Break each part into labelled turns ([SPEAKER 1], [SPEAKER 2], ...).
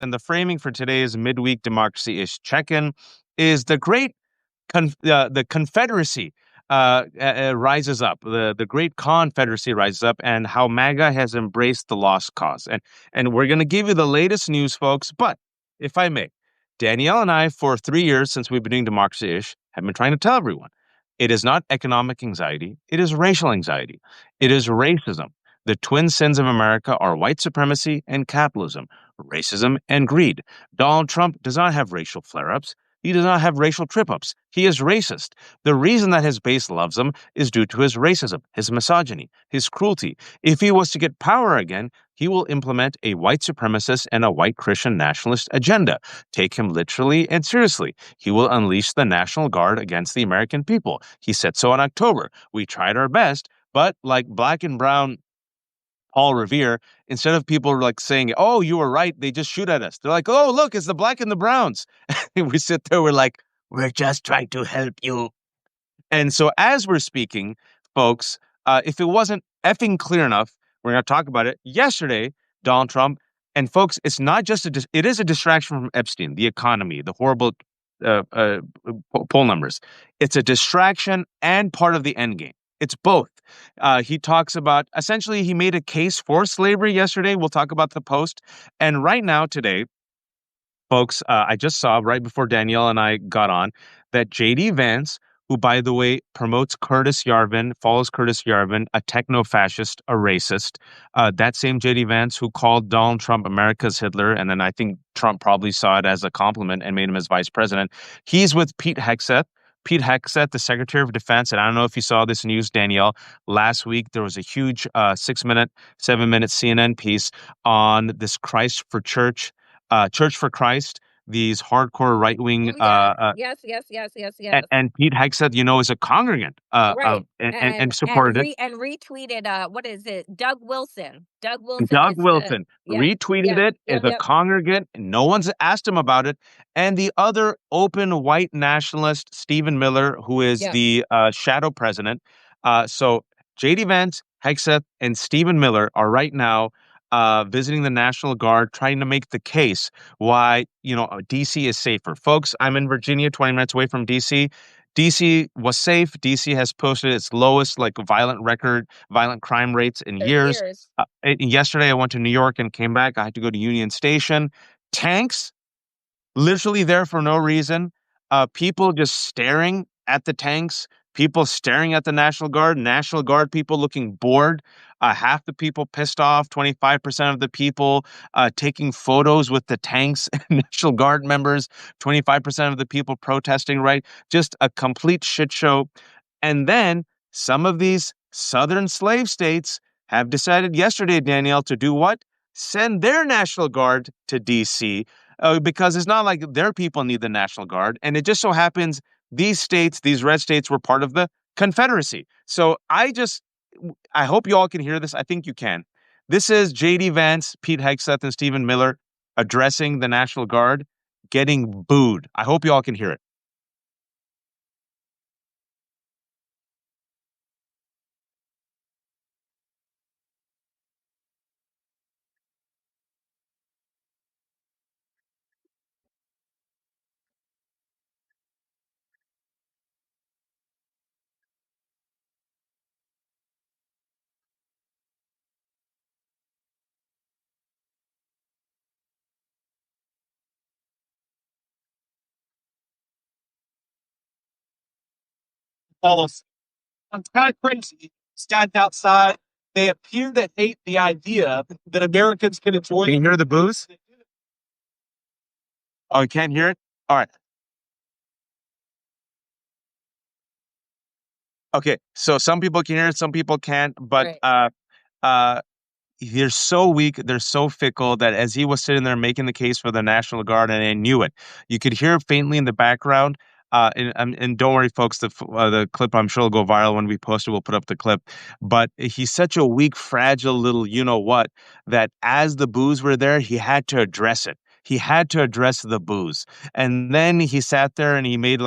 [SPEAKER 1] And the framing for today's midweek democracy-ish check-in is the Confederacy rises up. The great Confederacy rises up, and how MAGA has embraced the lost cause. And we're going to give you the latest news, folks. But if I may, Danielle and I, for 3 years since we've been doing democracy-ish, have been trying to tell everyone it is not economic anxiety; it is racial anxiety. It is racism. The twin sins of America are white supremacy and capitalism, racism and greed. Donald Trump does not have racial flare-ups. He does not have racial trip-ups. He is racist. The reason that his base loves him is due to his racism, his misogyny, his cruelty. If he was to get power again, he will implement a white supremacist and a white Christian nationalist agenda. Take him literally and seriously. He will unleash the National Guard against the American people. He said so in October. We tried our best, but like black and brown Paul Revere, instead of people like saying, "Oh, you were right," they just shoot at us. They're like, "Oh, look, it's the black and the browns." And we sit there, we're like, "We're just trying to help you." And so, as we're speaking, folks, if it wasn't effing clear enough, we're going to talk about it. Yesterday, Donald Trump, and folks, it's not just it is a distraction from Epstein, the economy, the horrible uh, uh, poll numbers. It's a distraction and part of the end game. It's both. He talks about essentially he made a case for slavery yesterday. We'll talk about the post. And right now, today, folks, I just saw right before Danielle and I got on that JD Vance, who, by the way, promotes Curtis Yarvin, follows Curtis Yarvin, a techno-fascist, a racist. That same JD Vance who called Donald Trump America's Hitler, and then I think Trump probably saw it as a compliment and made him his vice president. He's with Pete Hegseth. Pete Hegseth, the Secretary of Defense, and I don't know if you saw this news, Danielle. Last week, there was a huge 6-minute, 7-minute CNN piece on this Christ for Church, Church for Christ, these hardcore right wing.
[SPEAKER 2] Oh, yeah.
[SPEAKER 1] And Pete Hegseth, is a congregant
[SPEAKER 2] Right.
[SPEAKER 1] and supported it.
[SPEAKER 2] And retweeted, what is it? Doug Wilson. Doug Wilson
[SPEAKER 1] Doug
[SPEAKER 2] is
[SPEAKER 1] Wilson
[SPEAKER 2] yeah,
[SPEAKER 1] retweeted it as a congregant. No one's asked him about it. And the other open white nationalist, Stephen Miller, who is the shadow president. So JD Vance, Hegseth, and Stephen Miller are right now visiting the National Guard, trying to make the case why, DC is safer. Folks, I'm in Virginia, 20 minutes away from DC. DC was safe. DC has posted its lowest violent crime rates in years. Yesterday, I went to New York and came back. I had to go to Union Station. Tanks literally there for no reason. People just staring at the tanks, people staring at the National Guard people looking bored. Half the people pissed off, 25% of the people taking photos with the tanks and National Guard members, 25% of the people protesting, right? Just a complete shit show. And then some of these southern slave states have decided yesterday, Danielle, to do what? Send their National Guard to D.C. Because it's not like their people need the National Guard. And it just so happens these states, these red states, were part of the Confederacy. So I hope you all can hear this. I think you can. This is JD Vance, Pete Hegseth, and Stephen Miller addressing the National Guard, getting booed. I hope you all can hear it.
[SPEAKER 3] It's kind of crazy. Stand outside. They appear to hate the idea that Americans can enjoy.
[SPEAKER 1] Can you hear the booze? Oh, you can't hear it? All right. Okay, so some people can hear it, some people can't, but they're so weak, they're so fickle that as he was sitting there making the case for the National Guard, and I knew it, you could hear it faintly in the background. And don't worry, folks, the clip I'm sure will go viral when we post it. We'll put up the clip. But he's such a weak, fragile little you know what that as the boos were there, he had to address it. He had to address the booze. And then he sat there and he made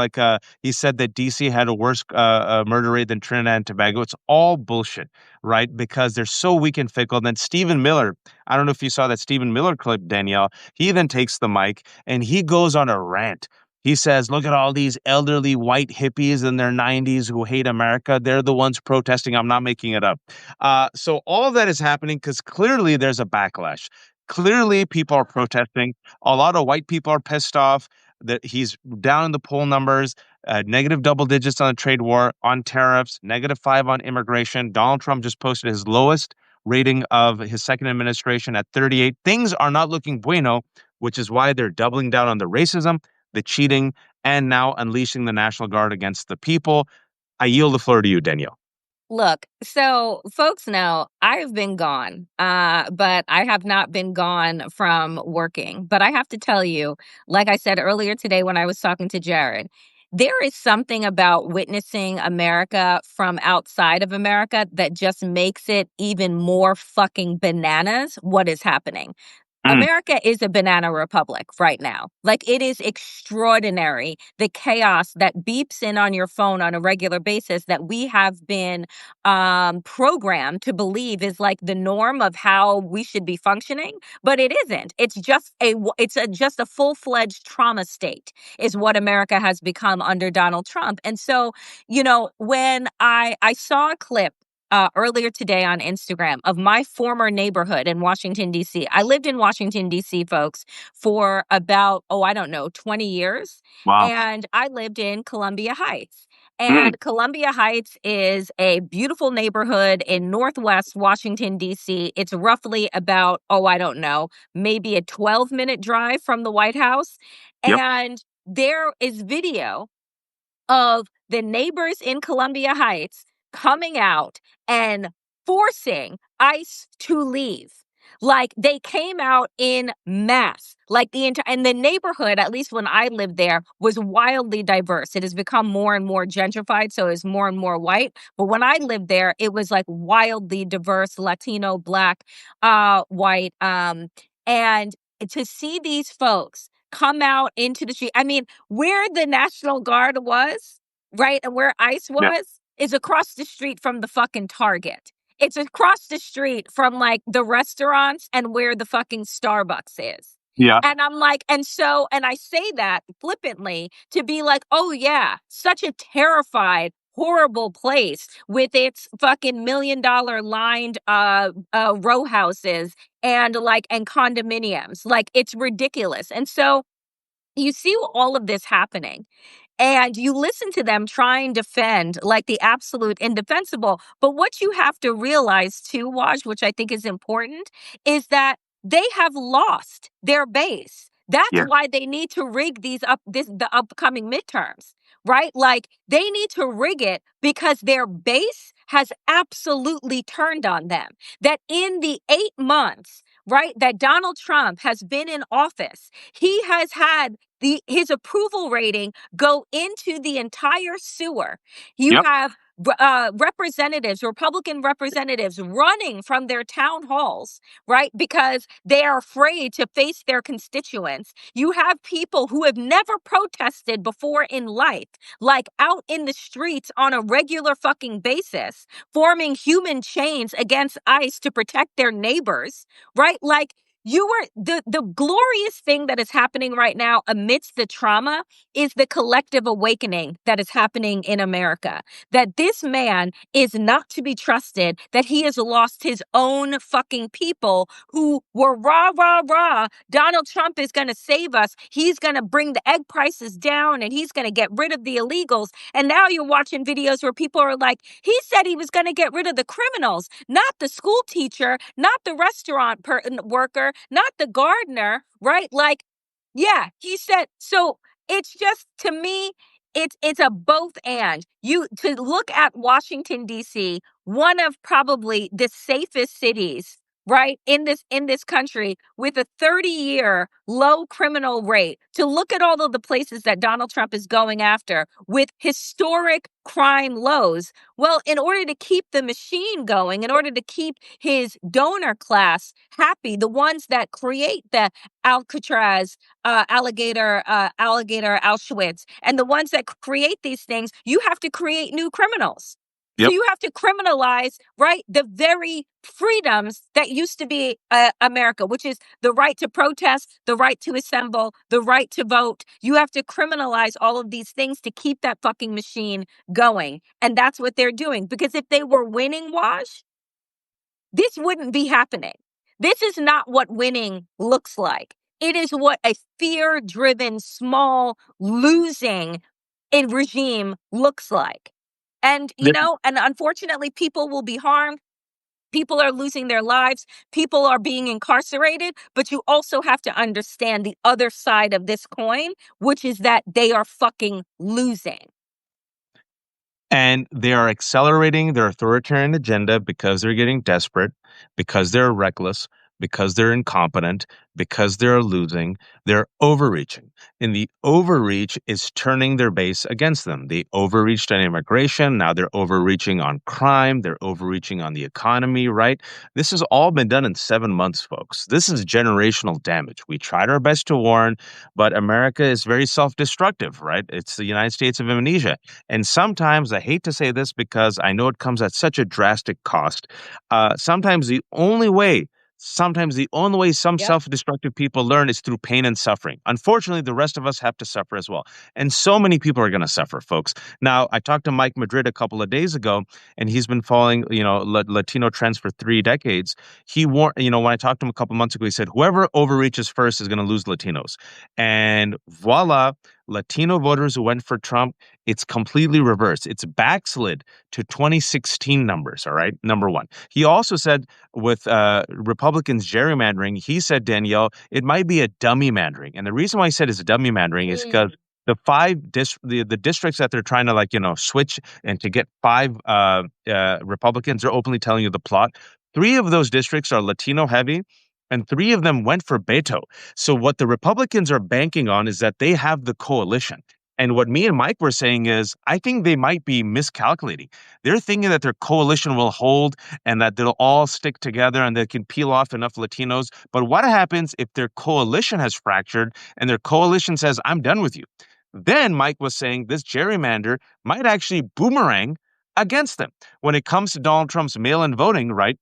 [SPEAKER 1] he said that DC had a worse murder rate than Trinidad and Tobago. It's all bullshit, right? Because they're so weak and fickle. Then Stephen Miller, I don't know if you saw that Stephen Miller clip, Danielle. He then takes the mic and he goes on a rant. He says, look at all these elderly white hippies in their 90s who hate America. They're the ones protesting. I'm not making it up. So all of that is happening because clearly there's a backlash. Clearly people are protesting. A lot of white people are pissed off that he's down in the poll numbers, negative double digits on the trade war, on tariffs, -5 on immigration. Donald Trump just posted his lowest rating of his second administration at 38. Things are not looking bueno, which is why they're doubling down on the racism, the cheating, and now unleashing the National Guard against the people. I yield the floor to you, Danielle.
[SPEAKER 2] Look, so folks know I've been gone, but I have not been gone from working. But I have to tell you, like I said earlier today when I was talking to Jared, there is something about witnessing America from outside of America that just makes it even more fucking bananas what is happening.
[SPEAKER 1] Mm,
[SPEAKER 2] America is a banana republic right now. Like, it is extraordinary, the chaos that beeps in on your phone on a regular basis that we have been programmed to believe is like the norm of how we should be functioning, but it isn't. It's just just a full-fledged trauma state is what America has become under Donald Trump. And so, when I saw a clip earlier today on Instagram of my former neighborhood in Washington, D.C. I lived in Washington, D.C., folks, for about, I don't know, 20 years.
[SPEAKER 1] wow.
[SPEAKER 2] And I lived in Columbia Heights.
[SPEAKER 1] Mm,
[SPEAKER 2] And Columbia Heights is a beautiful neighborhood in Northwest Washington, D.C. It's roughly about, I don't know, maybe a 12-minute drive from the White House.
[SPEAKER 1] yep.
[SPEAKER 2] And there is video of the neighbors in Columbia Heights coming out and forcing ICE to leave. Like, they came out in mass. Like, and the neighborhood, at least when I lived there, was wildly diverse. It has become more and more gentrified, so it's more and more white. But when I lived there, it was like wildly diverse, Latino, Black, white. And to see these folks come out into the street. I mean, where the National Guard was, right, and where ICE
[SPEAKER 1] Yeah.
[SPEAKER 2] was, is across the street from the fucking Target. It's across the street from like the restaurants and where the fucking Starbucks is.
[SPEAKER 1] Yeah.
[SPEAKER 2] And I'm like, and I say that flippantly to be like, oh yeah, such a terrified, horrible place with its fucking $1 million lined row houses and condominiums. Like, it's ridiculous. And so you see all of this happening. And you listen to them try and defend like the absolute indefensible. But what you have to realize too, Waj, which I think is important, is that they have lost their base. That's
[SPEAKER 1] Yeah.
[SPEAKER 2] why they need to rig the upcoming midterms, right? Like, they need to rig it because their base has absolutely turned on them. That in the 8 months, right, that Donald Trump has been in office, he has had his approval rating go into the entire sewer. You
[SPEAKER 1] Yep.
[SPEAKER 2] have representatives, Republican representatives, running from their town halls, right? Because they are afraid to face their constituents. You have people who have never protested before in life, like out in the streets on a regular fucking basis, forming human chains against ICE to protect their neighbors, right? Like, the glorious thing that is happening right now amidst the trauma is the collective awakening that is happening in America. That this man is not to be trusted, that he has lost his own fucking people who were rah, rah, rah. Donald Trump is going to save us. He's going to bring the egg prices down and he's going to get rid of the illegals. And now you're watching videos where people are like, he said he was going to get rid of the criminals, not the school teacher, not the restaurant worker, not the gardener, right? Like, yeah, he said. So it's just, to me, it's a both and. You to look at Washington, D.C., one of probably the safest cities right, in this country with a 30-year low criminal rate, to look at all of the places that Donald Trump is going after with historic crime lows. Well, in order to keep the machine going, in order to keep his donor class happy, the ones that create the Alcatraz, alligator Auschwitz, and the ones that create these things, you have to create new criminals. So
[SPEAKER 1] Yep.
[SPEAKER 2] you have to criminalize, right, the very freedoms that used to be America, which is the right to protest, the right to assemble, the right to vote. You have to criminalize all of these things to keep that fucking machine going. And that's what they're doing. Because if they were winning, Wash, this wouldn't be happening. This is not what winning looks like. It is what a fear-driven, small, losing regime looks like. And,
[SPEAKER 1] This
[SPEAKER 2] and unfortunately, people will be harmed. People are losing their lives. People are being incarcerated. But you also have to understand the other side of this coin, which is that they are fucking losing.
[SPEAKER 1] And they are accelerating their authoritarian agenda because they're getting desperate, because they're reckless, because they're incompetent, because they're losing. They're overreaching. And the overreach is turning their base against them. They overreached on immigration. Now they're overreaching on crime. They're overreaching on the economy, right? This has all been done in 7 months, folks. This is generational damage. We tried our best to warn, but America is very self destructive, right? It's the United States of amnesia. And sometimes, I hate to say this because I know it comes at such a drastic cost. Sometimes the only way some
[SPEAKER 2] Yep.
[SPEAKER 1] self-destructive people learn is through pain and suffering. Unfortunately, the rest of us have to suffer as well. And so many people are going to suffer, folks. Now, I talked to Mike Madrid a couple of days ago, and he's been following, Latino trends for 3 decades. He warned, when I talked to him a couple months ago, he said, whoever overreaches first is going to lose Latinos. And voila, Latino voters who went for Trump, it's completely reversed. It's backslid to 2016 numbers, all right? Number one. He also said with Republicans gerrymandering, he said, Danielle, it might be a dummy mandering. And the reason why I said it's a dummy mandering is because the districts that they're trying to switch and to get 5 Republicans are openly telling you the plot. 3 of those districts are Latino heavy, and 3 of them went for Beto. So what the Republicans are banking on is that they have the coalition. And what me and Mike were saying is, I think they might be miscalculating. They're thinking that their coalition will hold and that they'll all stick together and they can peel off enough Latinos. But what happens if their coalition has fractured and their coalition says, I'm done with you? Then Mike was saying this gerrymander might actually boomerang against them. When it comes to Donald Trump's mail-in voting, right?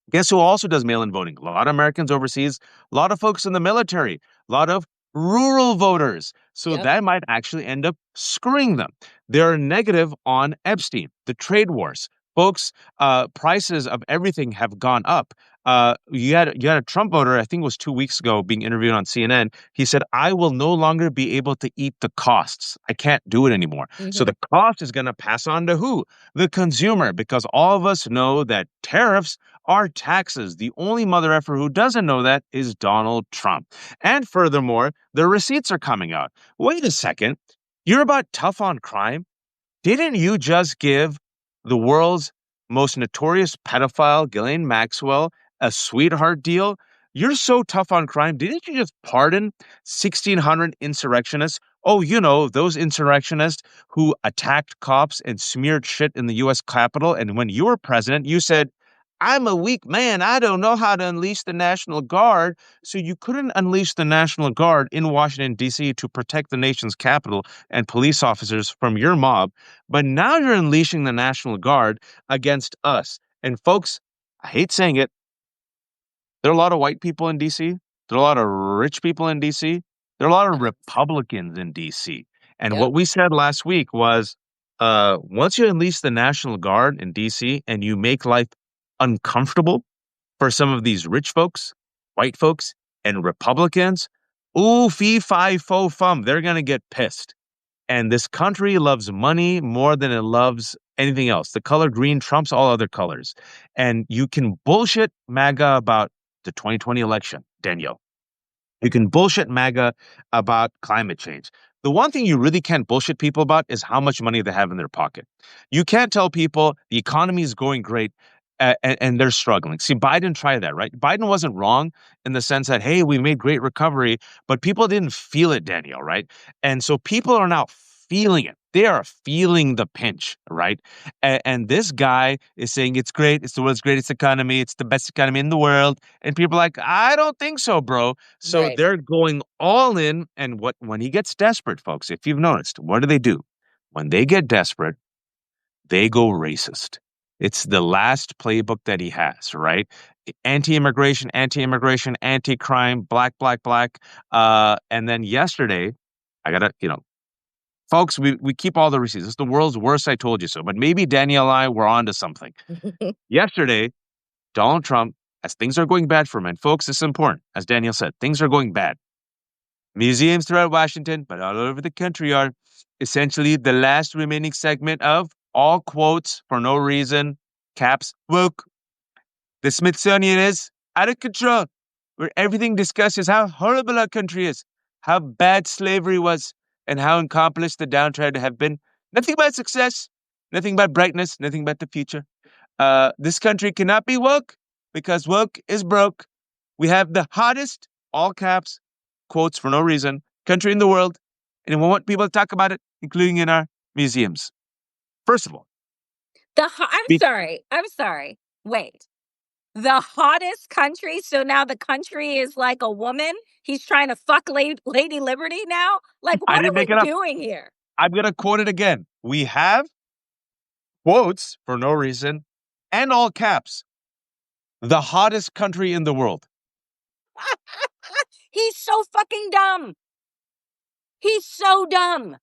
[SPEAKER 1] Guess who also does mail-in voting? A lot of Americans overseas, a lot of folks in the military, a lot of rural voters. So
[SPEAKER 2] Yep.
[SPEAKER 1] that might actually end up screwing them. They're negative on Epstein, the trade wars. Folks, prices of everything have gone up. You had a Trump voter, I think it was 2 weeks ago, being interviewed on CNN. He said, I will no longer be able to eat the costs. I can't do it anymore. So the cost is going to pass on to who? The consumer, because all of us know that tariffs are taxes. The only mother effer who doesn't know that is Donald Trump. And furthermore, the receipts are coming out. Wait a second. You're about tough on crime? Didn't you just give the world's most notorious pedophile, Ghislaine Maxwell, a sweetheart deal? You're so tough on crime. Didn't you just pardon 1,600 insurrectionists? Oh, those insurrectionists who attacked cops and smeared shit in the U.S. Capitol. And when you were president, you said, I'm a weak man. I don't know how to unleash the National Guard. So you couldn't unleash the National Guard in Washington, D.C. to protect the nation's capital and police officers from your mob. But now you're unleashing the National Guard against us. And folks, I hate saying it, there are a lot of white people in D.C. There are a lot of rich people in D.C. There are a lot of Republicans in D.C. And
[SPEAKER 2] Yep.
[SPEAKER 1] what we said last week was, once you unleash the National Guard in D.C. and you make life uncomfortable for some of these rich folks, white folks, and Republicans, ooh, fee, fi, fo, fum, they're going to get pissed. And this country loves money more than it loves anything else. The color green trumps all other colors. And you can bullshit MAGA about the 2020 election, Danielle. You can bullshit MAGA about climate change. The one thing you really can't bullshit people about is how much money they have in their pocket. You can't tell people the economy is going great and they're struggling. See, Biden tried that, right? Biden wasn't wrong in the sense that, hey, we made great recovery, but people didn't feel it, Danielle, right? And so people are now feeling it. They are feeling the pinch, right? And this guy is saying it's great. It's the world's greatest economy. It's the best economy in the world. And people are like, I don't think so, bro. So
[SPEAKER 2] Right.
[SPEAKER 1] they're going all in. And when he gets desperate, folks, if you've noticed, what do? When they get desperate, they go racist. It's the last playbook that he has, right? Anti-immigration, anti-immigration, anti-crime, black, black, black. And then yesterday, I gotta, folks, we keep all the receipts. It's the world's worst, I told you so. But maybe Danielle and I were onto something. Yesterday, Donald Trump, as things are going bad for him, and folks, this is important. As Danielle said, things are going bad. Museums throughout Washington, but all over the country are essentially the last remaining segment of all quotes for no reason, caps, woke. The Smithsonian is out of control, where everything discussed is how horrible our country is, how bad slavery was, and how accomplished the downtrodden have been. Nothing but success, nothing but brightness, nothing but the future. This country cannot be woke because woke is broke. We have the hottest, all caps, quotes for no reason, country in the world, and we want people to talk about it, including in our museums. First of all,
[SPEAKER 2] I'm
[SPEAKER 1] be-
[SPEAKER 2] sorry. I'm sorry. Wait. The hottest country? So now the country is like a woman? He's trying to fuck Lady Liberty now? Like,
[SPEAKER 1] I
[SPEAKER 2] what
[SPEAKER 1] didn't
[SPEAKER 2] are
[SPEAKER 1] make
[SPEAKER 2] we
[SPEAKER 1] it up.
[SPEAKER 2] doing here?
[SPEAKER 1] I'm going to quote it again. We have quotes for no reason and all caps, the hottest country in the world.
[SPEAKER 2] He's so fucking dumb. He's so dumb.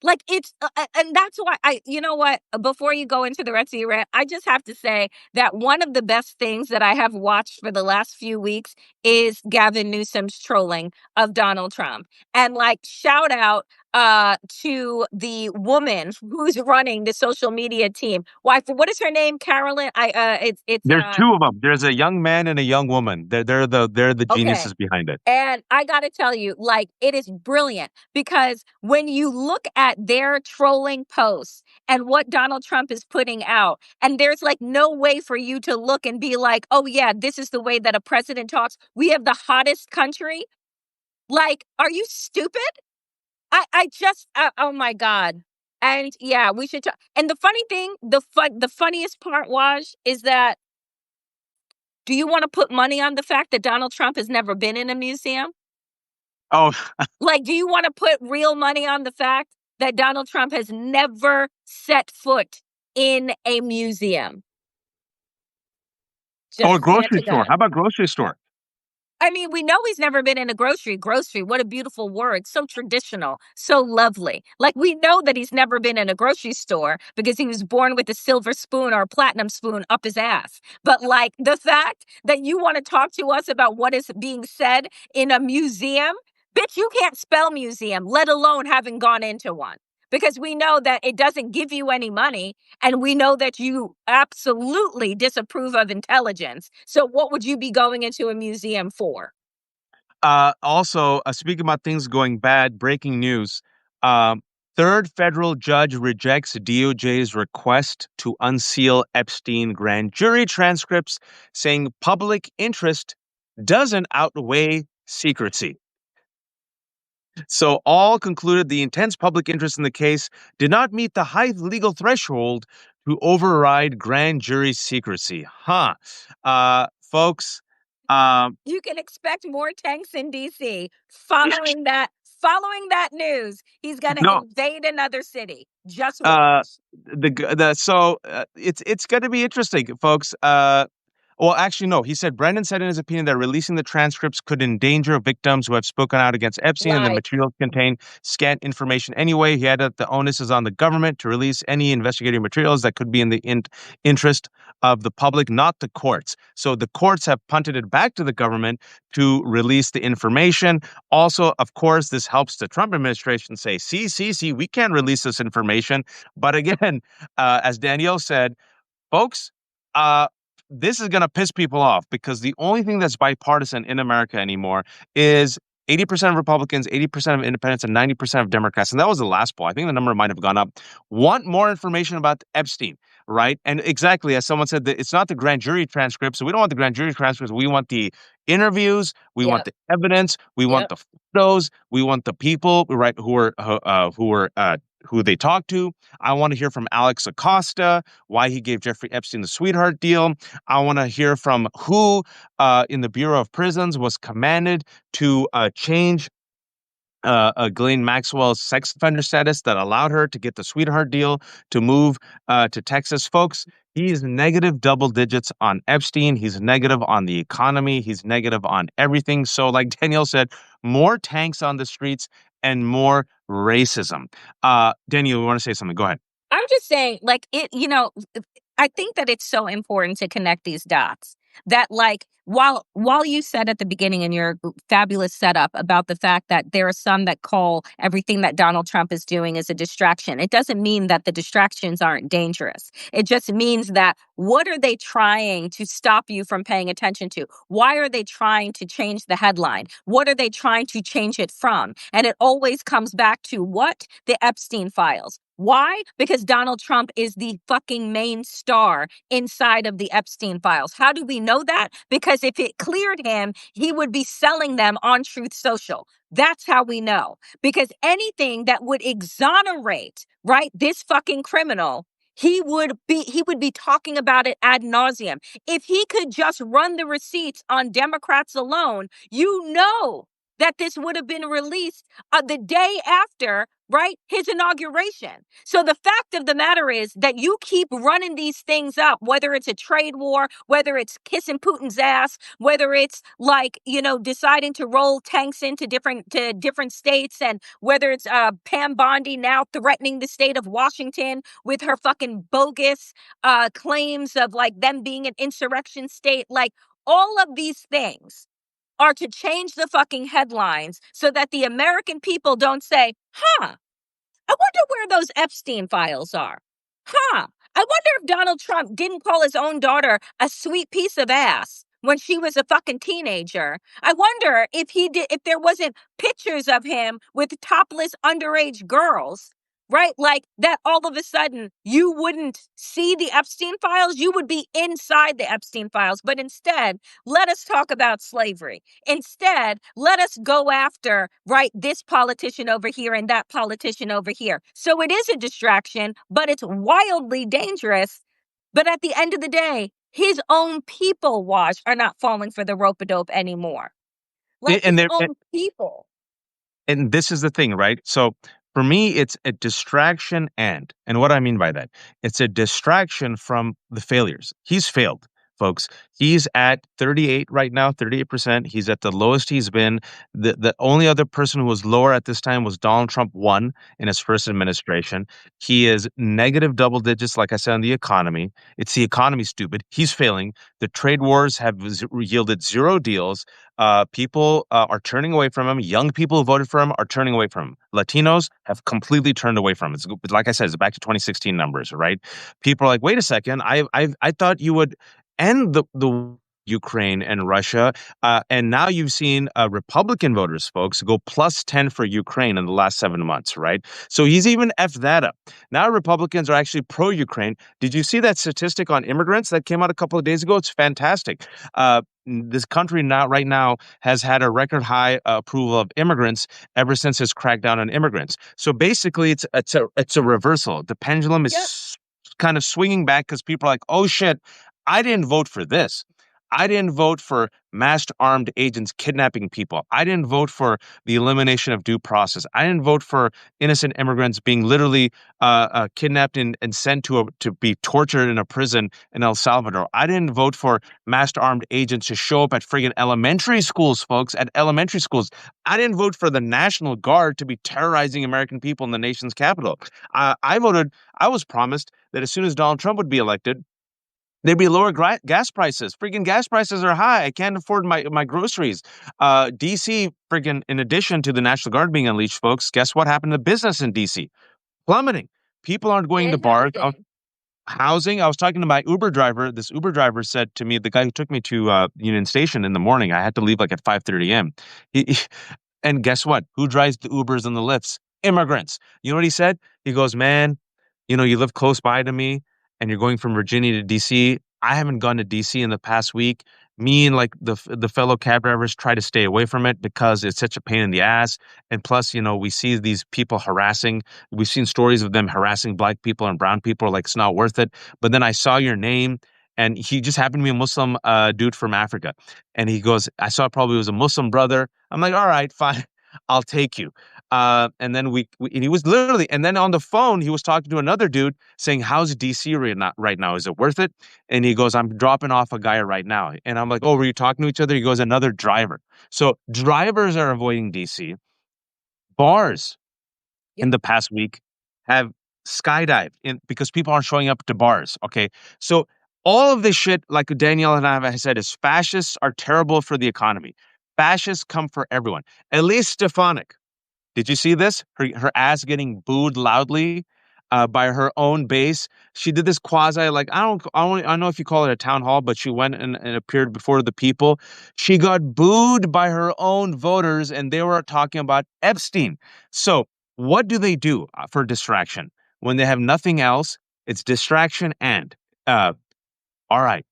[SPEAKER 2] Like and that's why you know what? Before you go into the rest of your rant, I just have to say that one of the best things that I have watched for the last few weeks is Gavin Newsom's trolling of Donald Trump. And like, shout out to the woman who's running the social media team. What is her name? Carolyn. It's
[SPEAKER 1] There's two of them. There's a young man and a young woman. They're the
[SPEAKER 2] okay.
[SPEAKER 1] geniuses behind it.
[SPEAKER 2] And I got to tell you, like, it is brilliant because when you look at their trolling posts and what Donald Trump is putting out, and there's like no way for you to look and be like, oh, yeah, this is the way that a president talks. We have the hottest country. Like, are you stupid? I just, oh my God. And yeah, we should talk. And the funny thing, the funniest part is that, do you want to put money on the fact that Donald Trump has never been in a museum?
[SPEAKER 1] Oh,
[SPEAKER 2] Like, do you want to put real money on the fact that Donald Trump has never set foot in a museum?
[SPEAKER 1] oh,
[SPEAKER 2] Just
[SPEAKER 1] a
[SPEAKER 2] hand
[SPEAKER 1] grocery
[SPEAKER 2] to
[SPEAKER 1] store.
[SPEAKER 2] God.
[SPEAKER 1] How about grocery store?
[SPEAKER 2] I mean, we know he's never been in a grocery. Grocery, what a beautiful word. So traditional, so lovely. Like, we know that he's never been in a grocery store because he was born with a silver spoon or a platinum spoon up his ass. But like, the fact that you want to talk to us about what is being said in a museum, bitch, you can't spell museum, let alone having gone into one. Because we know that it doesn't give you any money. And we know that you absolutely disapprove of intelligence. So what would you be going into a museum for?
[SPEAKER 1] Also, speaking about things going bad, breaking news. Um, Third federal judge rejects DOJ's request to unseal Epstein grand jury transcripts, saying public interest doesn't outweigh secrecy. So all concluded the intense public interest in the case did not meet the high legal threshold to override grand jury secrecy. Folks,
[SPEAKER 2] You can expect more tanks in DC following that news. He's going to
[SPEAKER 1] no,
[SPEAKER 2] invade another city. Just
[SPEAKER 1] uh,
[SPEAKER 2] watch.
[SPEAKER 1] it's going to be interesting, folks. Well, actually, no. He said Brennan said in his opinion that releasing the transcripts could endanger victims who have spoken out against Epstein, and the
[SPEAKER 2] Right.
[SPEAKER 1] materials contain scant information anyway. He added that the onus is on the government to release any investigative materials that could be in the interest of the public, not the courts. So the courts have punted it back to the government to release the information. Also, of course, this helps the Trump administration say, see, we can't release this information. But again, as Danielle said, folks, this is going to piss people off because the only thing that's bipartisan in America anymore is 80% of Republicans, 80% of independents, and 90% of Democrats. And that was the last poll. I think the number might have gone up. Want more information about Epstein. right? And exactly as someone said, that it's not the grand jury transcripts. So we don't want the grand jury transcripts. We want the interviews. We want
[SPEAKER 2] Yep.
[SPEAKER 1] the evidence. We want
[SPEAKER 2] Yep.
[SPEAKER 1] the photos. We want the people, right? Who they talked to. I want to hear from Alex Acosta, why he gave Jeffrey Epstein the sweetheart deal. I want to hear from who in the Bureau of Prisons was commanded to change Ghislaine Maxwell's sex offender status that allowed her to get the sweetheart deal to move to Texas. Folks, he's negative double digits on Epstein. He's negative on the economy. He's negative on everything. So, like Danielle said, more tanks on the streets and more racism. Danielle, you want to say something? Go ahead.
[SPEAKER 2] I'm just saying, like, I think that it's so important to connect these dots. That, like, while you said at the beginning in your fabulous setup about the fact that there are some that call everything that Donald Trump is doing as a distraction, it doesn't mean that the distractions aren't dangerous. It just means that what are they trying to stop you from paying attention to? Why are they trying to change the headline? What are they trying to change it from? And it always comes back to what? The Epstein files. Why? Because Donald Trump is the fucking main star inside of the Epstein files. How do we know that? Because if it cleared him, he would be selling them on Truth Social. That's how we know. Because anything that would exonerate, right, this fucking criminal, he would be talking about it ad nauseum. If he could just run the receipts on Democrats alone, you know that this would have been released the day after, right, his inauguration. So the fact of the matter is that you keep running these things up, whether it's a trade war, whether it's kissing Putin's ass, whether it's like, deciding to roll tanks into different states, and whether it's Pam Bondi now threatening the state of Washington with her fucking bogus claims of like them being an insurrection state, like all of these things are to change the fucking headlines so that the American people don't say, huh, I wonder where those Epstein files are. Huh, I wonder if Donald Trump didn't call his own daughter a sweet piece of ass when she was a fucking teenager. I wonder if there wasn't pictures of him with topless underage girls, right? Like that all of a sudden you wouldn't see the Epstein files. You would be inside the Epstein files. But instead, let us talk about slavery. Instead, let us go after, right, this politician over here and that politician over here. So it is a distraction, but it's wildly dangerous. But at the end of the day, his own people, Wash, are not falling for the rope-a-dope anymore. Like
[SPEAKER 1] And
[SPEAKER 2] his
[SPEAKER 1] there,
[SPEAKER 2] own people.
[SPEAKER 1] and this is the thing, right? So for me, it's a distraction and what I mean by that, it's a distraction from the failures. He's failed, folks. He's at 38 right now, 38%. He's at the lowest he's been. The only other person who was lower at this time was Donald Trump won in his first administration. He is negative double digits, like I said, on the economy. It's the economy, stupid. He's failing. The trade wars have yielded zero deals. People are turning away from him. Young people who voted for him are turning away from him. Latinos have completely turned away from him. Like I said, it's back to 2016 numbers, right? People are like, wait a second, I thought you would end the Ukraine and Russia, and now you've seen Republican voters, folks, go plus 10 for Ukraine in the last 7 months, right? So he's even effed that up. Now Republicans are actually pro-Ukraine. Did you see that statistic on immigrants that came out a couple of days ago? It's fantastic. This country right now has had a record high approval of immigrants ever since his crackdown on immigrants. So basically, it's a reversal. The pendulum is
[SPEAKER 2] Yep.
[SPEAKER 1] kind of swinging back because people are like, oh shit, I didn't vote for this. I didn't vote for masked armed agents kidnapping people. I didn't vote for the elimination of due process. I didn't vote for innocent immigrants being literally kidnapped and sent to be tortured in a prison in El Salvador. I didn't vote for masked armed agents to show up at friggin' elementary schools, folks, at elementary schools. I didn't vote for the National Guard to be terrorizing American people in the nation's capital. I was promised that as soon as Donald Trump would be elected, there'd be lower gas prices. Freaking gas prices are high. I can't afford my groceries. DC, freaking, in addition to the National Guard being unleashed, folks, guess what happened to business in DC? Plummeting. People aren't going to
[SPEAKER 2] And
[SPEAKER 1] bars.
[SPEAKER 2] housing.
[SPEAKER 1] Housing. I was talking to my Uber driver. This Uber driver said to me, the guy who took me to Union Station in the morning, I had to leave like at 5:30 a.m. And guess what? Who drives the Ubers and the Lyfts? Immigrants. You know what he said? He goes, man, you live close by to me. and you're going from Virginia to DC, I haven't gone to DC in the past week. Me and like the fellow cab drivers try to stay away from it because it's such a pain in the ass. And plus, we see these people harassing. We've seen stories of them harassing black people and brown people. Like it's not worth it. But then I saw your name, and he just happened to be a Muslim dude from Africa. And he goes, I saw probably it was a Muslim brother. I'm like, all right, fine, I'll take you. And then and he was literally, and then on the phone, he was talking to another dude saying, how's DC right now? Is it worth it? And he goes, I'm dropping off a guy right now. And I'm like, oh, were you talking to each other? He goes, another driver. So drivers are avoiding DC. Bars in the past week have skydived because people aren't showing up to bars. Okay. So all of this shit, like Danielle and I have said, is fascists are terrible for the economy. Fascists come for everyone. Elise Stefanik. Did you see this? Her ass getting booed loudly by her own base. She did this quasi, like, I don't know if you call it a town hall, but she went and appeared before the people. She got booed by her own voters, and they were talking about Epstein. So what do they do for distraction when they have nothing else? It's distraction and uh, all right,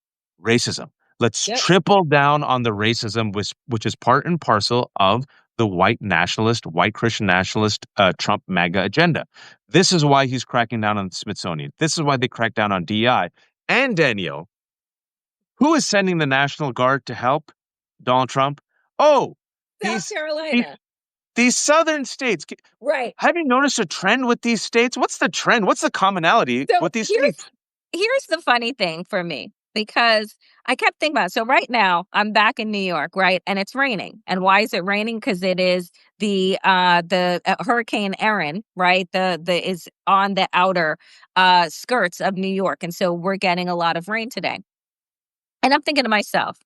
[SPEAKER 1] racism. Let's triple down on the racism, which is part and parcel of the white nationalist, white Christian nationalist Trump MAGA agenda. This is why he's cracking down on the Smithsonian. This is why they crack down on DI. And Danielle, who is sending the National Guard to help Donald Trump? Oh,
[SPEAKER 2] South
[SPEAKER 1] these, these,
[SPEAKER 2] Carolina.
[SPEAKER 1] these southern states.
[SPEAKER 2] Right.
[SPEAKER 1] Have you noticed a trend with these states? What's the trend? What's the commonality with these states?
[SPEAKER 2] Here's the funny thing for me, because I kept thinking about it. So right now I'm back in New York, right? And it's raining. And why is it raining? Because it is the Hurricane Erin, right? The is on the outer skirts of New York. And so we're getting a lot of rain today. And I'm thinking to myself,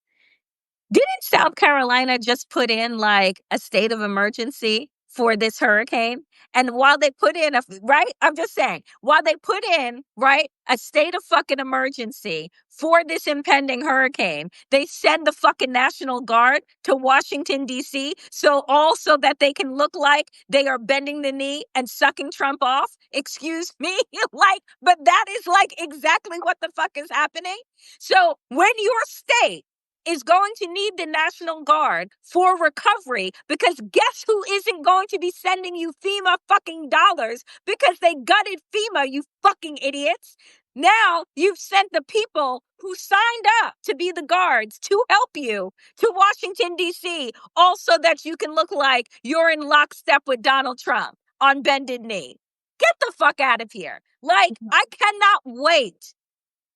[SPEAKER 2] didn't South Carolina just put in like a state of emergency for this hurricane? And while they put in right, I'm just saying, while they put in, right, a state of fucking emergency for this impending hurricane, they send the fucking National Guard to Washington, D.C. So that they can look like they are bending the knee and sucking Trump off. Excuse me. But that is like exactly what the fuck is happening. So when your state is going to need the National Guard for recovery, because guess who isn't going to be sending you FEMA fucking dollars because they gutted FEMA, you fucking idiots. Now you've sent the people who signed up to be the guards to help you to Washington, D.C., also that you can look like you're in lockstep with Donald Trump on bended knee. Get the fuck out of here. I cannot wait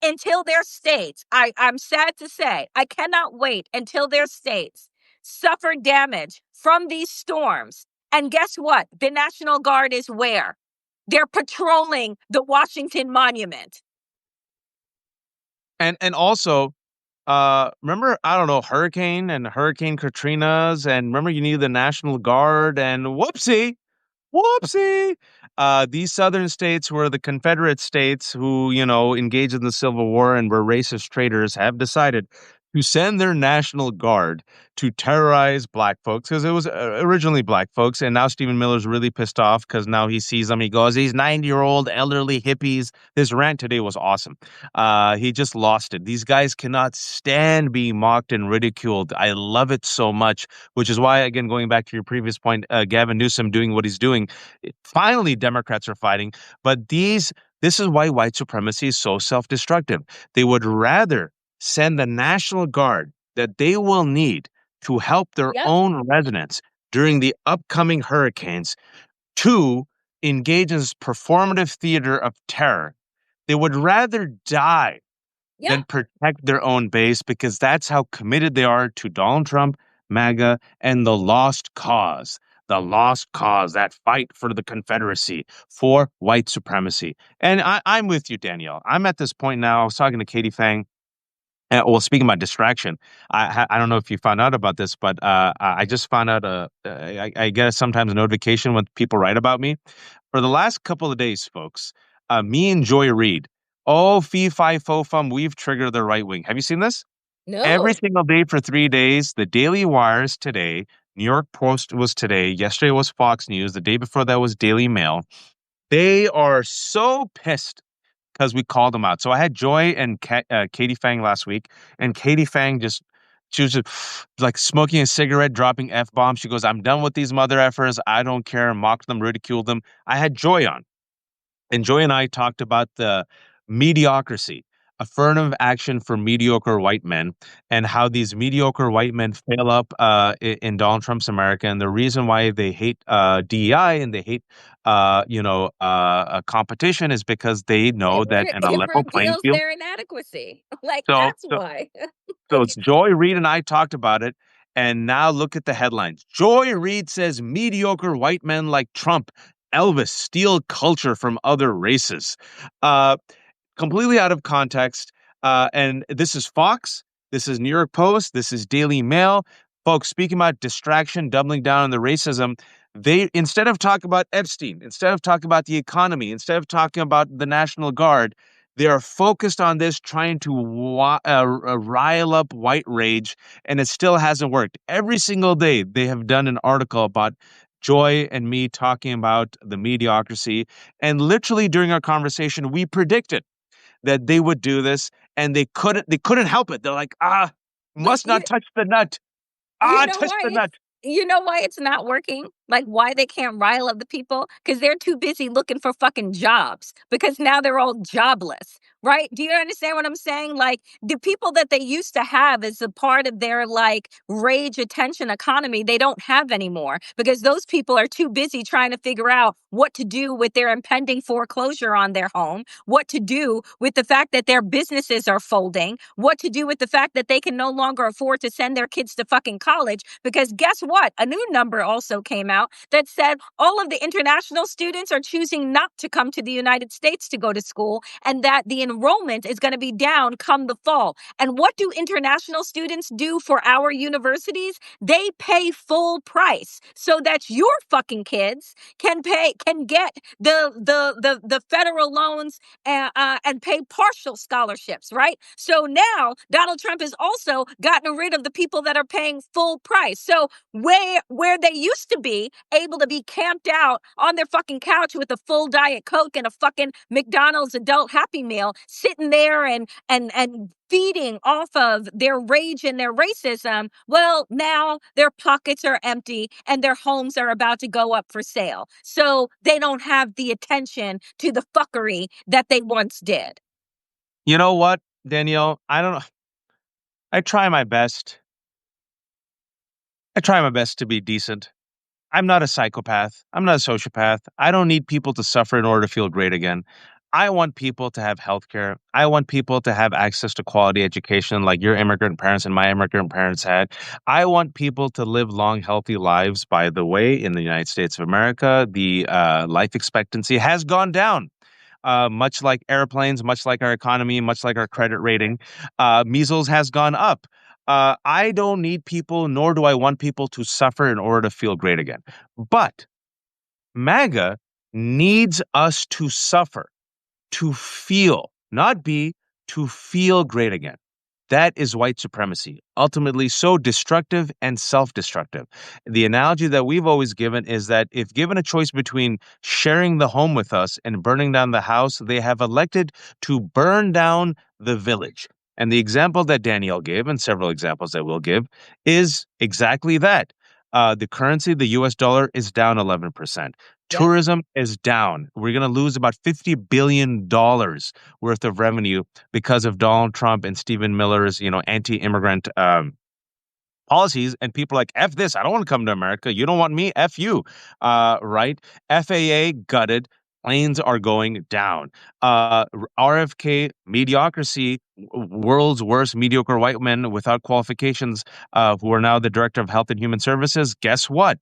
[SPEAKER 2] until their states, I'm sad to say, I cannot wait until their states suffer damage from these storms. And guess what? The National Guard is where? They're patrolling the Washington Monument.
[SPEAKER 1] And also, remember, I don't know, Hurricane Katrina's, and remember you needed the National Guard, and whoopsie. These southern states were the Confederate states who, engaged in the Civil War and were racist traitors, have decided to send their National Guard to terrorize black folks, because it was originally black folks. And now Stephen Miller's really pissed off because now he sees them. He goes, these 90-year-old elderly hippies. This rant today was awesome. He just lost it. These guys cannot stand being mocked and ridiculed. I love it so much, which is why, again, going back to your previous point, Gavin Newsom doing what he's doing, finally Democrats are fighting. But this is why white supremacy is so self-destructive. They would rather send the National Guard that they will need to help their own residents during the upcoming hurricanes to engage in this performative theater of terror. They would rather die than protect their own base, because that's how committed they are to Donald Trump, MAGA, and the lost cause. The lost cause, that fight for the Confederacy, for white supremacy. And I'm with you, Danielle. I'm at this point now. I was talking to Katie Fang. Well, speaking about distraction, I don't know if you found out about this, but I just found out. I get sometimes a notification when people write about me. For the last couple of days, folks, me and Joy Reid, fee fi fo fum, we've triggered the right wing. Have you seen this?
[SPEAKER 2] No.
[SPEAKER 1] Every single day for 3 days. The Daily Wire's today. New York Post was today. Yesterday was Fox News. The day before that was Daily Mail. They are so pissed because we called them out. So I had Joy and Katie Fang last week, and Katie Fang she was just like smoking a cigarette, dropping F bombs. She goes, "I'm done with these mother effers. I don't care." Mocked them, ridiculed them. I had Joy on, and Joy and I talked about the mediocrity, affirmative action for mediocre white men, and how these mediocre white men fail up in Donald Trump's America, and the reason why they hate DEI and they hate, competition is because they know that in a
[SPEAKER 2] It
[SPEAKER 1] level playing
[SPEAKER 2] reveals
[SPEAKER 1] field.
[SPEAKER 2] their inadequacy. Like,
[SPEAKER 1] So,
[SPEAKER 2] that's
[SPEAKER 1] so,
[SPEAKER 2] why.
[SPEAKER 1] so
[SPEAKER 2] Okay.
[SPEAKER 1] it's Joy Reid and I talked about it, and now look at the headlines. Joy Reid says mediocre white men like Trump, Elvis steal culture from other races. Uh, Completely out of context. And this is Fox, this is New York Post, this is Daily Mail. Folks, speaking about distraction, doubling down on the racism, they, instead of talking about Epstein, instead of talking about the economy, instead of talking about the National Guard, they are focused on this, trying to rile up white rage, and it still hasn't worked. Every single day, they have done an article about Joy and me talking about the mediocrity. And literally during our conversation, we predicted that they would do this, and they couldn't help it. They're like,
[SPEAKER 2] But
[SPEAKER 1] must not touch the nut.
[SPEAKER 2] you know
[SPEAKER 1] Touch
[SPEAKER 2] why
[SPEAKER 1] the nut.
[SPEAKER 2] it's not working? Like, why they can't rile up the people? Because they're too busy looking for fucking jobs, because now they're all jobless, right? Do you understand what I'm saying? Like, the people that they used to have as a part of their like rage attention economy, they don't have anymore, because those people are too busy trying to figure out what to do with their impending foreclosure on their home, what to do with the fact that their businesses are folding, what to do with the fact that they can no longer afford to send their kids to fucking college. Because guess what? A new number also came out that said all of the international students are choosing not to come to the United States to go to school, and that the enrollment is going to be down come the fall. And what do international students do for our universities? They pay full price so that your fucking kids can get the federal loans and pay partial scholarships, right? So now Donald Trump has also gotten rid of the people that are paying full price. So where they used to be able to be camped out on their fucking couch with a full Diet Coke and a fucking McDonald's adult Happy Meal, sitting there and feeding off of their rage and their racism, well, now their pockets are empty and their homes are about to go up for sale. So they don't have the attention to the fuckery that they once did.
[SPEAKER 1] You know what, Danielle? I don't know. I try my best. I try my best to be decent. I'm not a psychopath. I'm not a sociopath. I don't need people to suffer in order to feel great again. I want people to have health care. I want people to have access to quality education like your immigrant parents and my immigrant parents had. I want people to live long, healthy lives. By the way, in the United States of America, the life expectancy has gone down. Much like airplanes, much like our economy, much like our credit rating, measles has gone up. I don't need people, nor do I want people to suffer in order to feel great again. But MAGA needs us to suffer, to feel, not be, to feel great again. That is white supremacy, ultimately so destructive and self destructive. The analogy that we've always given is that if given a choice between sharing the home with us and burning down the house, they have elected to burn down the village. And the example that Danielle gave, and several examples that we'll give, is exactly that. The currency, the US dollar, is down 11%.
[SPEAKER 2] Yep.
[SPEAKER 1] Tourism is down. We're going to lose about $50 billion worth of revenue because of Donald Trump and Stephen Miller's, anti-immigrant policies. And people are like, F this, I don't want to come to America. You don't want me, F you. Right? FAA gutted. Planes are going down. RFK mediocrity, world's worst mediocre white men without qualifications, who are now the director of health and human services. Guess what?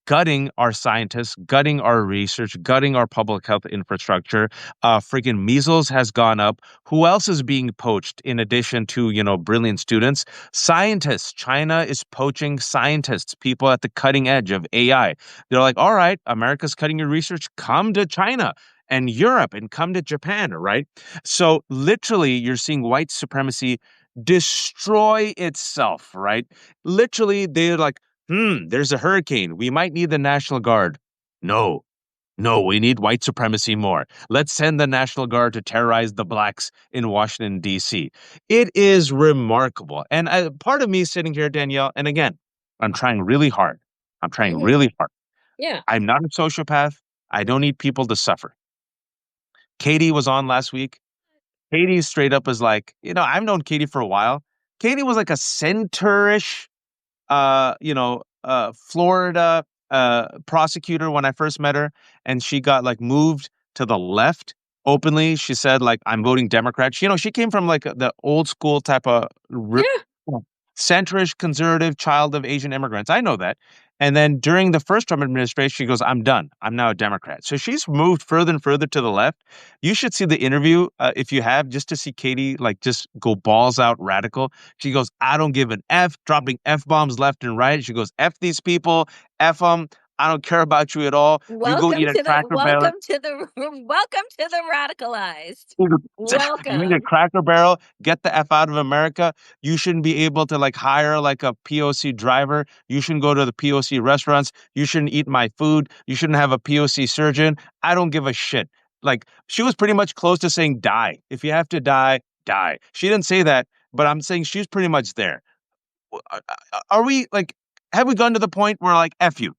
[SPEAKER 1] Gutting our scientists, gutting our research, gutting our public health infrastructure. Freaking measles has gone up. Who else is being poached in addition to, brilliant students? Scientists. China is poaching scientists, people at the cutting edge of AI. They're like, all right, America's cutting your research. Come to China and Europe and come to Japan, right? So literally, you're seeing white supremacy destroy itself, right? Literally, they're like, there's a hurricane. We might need the National Guard. No. No, we need white supremacy more. Let's send the National Guard to terrorize the blacks in Washington, D.C. It is remarkable. And part of me sitting here, Danielle, and again, I'm trying really hard. I'm trying
[SPEAKER 2] Mhm.
[SPEAKER 1] really hard.
[SPEAKER 2] Yeah.
[SPEAKER 1] I'm not a sociopath. I don't need people to suffer. Katie was on last week. Katie straight up is like, I've known Katie for a while. Katie was like a center-ish Florida prosecutor when I first met her, and she got like moved to the left openly. She said like, I'm voting Democrat. She came from like the old school type of
[SPEAKER 2] Yeah.
[SPEAKER 1] centrist conservative child of Asian immigrants. I know that. And then during the first Trump administration, she goes, I'm done. I'm now a Democrat. So she's moved further and further to the left. You should see the interview if you have, just to see Katie like just go balls out radical. She goes, I don't give an F, dropping F bombs left and right. She goes, F these people, F them. I don't care about you at all. You go eat a Cracker Barrel.
[SPEAKER 2] Welcome to the welcome to the radicalized.
[SPEAKER 1] You eat a
[SPEAKER 2] Welcome.
[SPEAKER 1] Cracker Barrel, get the F out of America. You shouldn't be able to like hire like a POC driver. You shouldn't go to the POC restaurants. You shouldn't eat my food. You shouldn't have a POC surgeon. I don't give a shit. Like she was pretty much close to saying die. If you have to die, die. She didn't say that, but I'm saying she's pretty much there. Are we like, have we gone to the point where like, F you?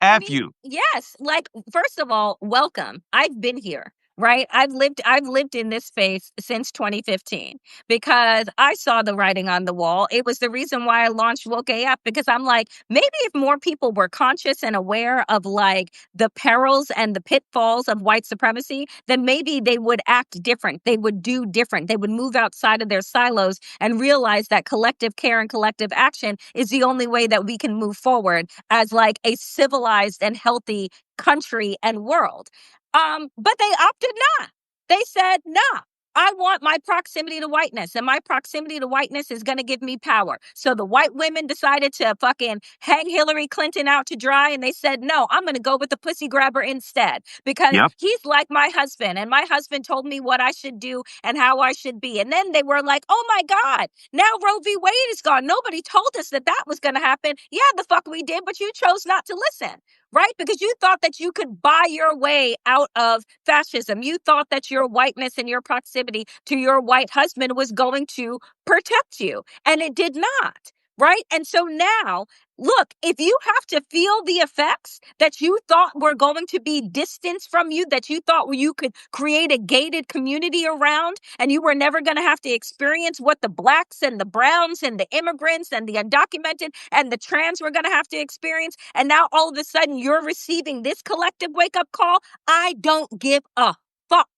[SPEAKER 2] I
[SPEAKER 1] F
[SPEAKER 2] mean,
[SPEAKER 1] you.
[SPEAKER 2] yes. Like, first of all, welcome. I've been here, right? I've lived in this space since 2015 because I saw the writing on the wall. It was the reason why I launched Woke AF, because I'm like, maybe if more people were conscious and aware of like the perils and the pitfalls of white supremacy, then maybe they would act different. They would do different. They would move outside of their silos and realize that collective care and collective action is the only way that we can move forward as like a civilized and healthy country and world. But they opted not. They said, nah, I want my proximity to whiteness, and my proximity to whiteness is going to give me power. So the white women decided to fucking hang Hillary Clinton out to dry, and they said, no, I'm going to go with the pussy grabber instead because
[SPEAKER 1] Yep.
[SPEAKER 2] he's like my husband, and my husband told me what I should do and how I should be. And then they were like, oh my God, now Roe v. Wade is gone. Nobody told us that that was going to happen. Yeah, the fuck we did, but you chose not to listen. Right? Because you thought that you could buy your way out of fascism. You thought that your whiteness and your proximity to your white husband was going to protect you, and it did not. Right? And so now, look, if you have to feel the effects that you thought were going to be distance from you, that you thought you could create a gated community around, and you were never going to have to experience what the blacks and the browns and the immigrants and the undocumented and the trans were going to have to experience, and now all of a sudden you're receiving this collective wake up call, I don't give a fuck.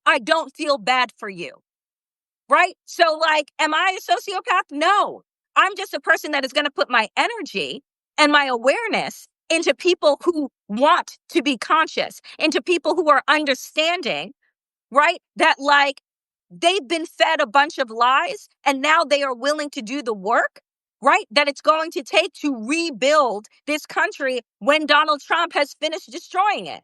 [SPEAKER 2] I don't feel bad for you. Right? So, like, am I a sociopath? No. I'm just a person that is going to put my energy and my awareness into people who want to be conscious, into people who are understanding, right? That, like, they've been fed a bunch of lies and now they are willing to do the work, right? That it's going to take to rebuild this country when Donald Trump has finished destroying it.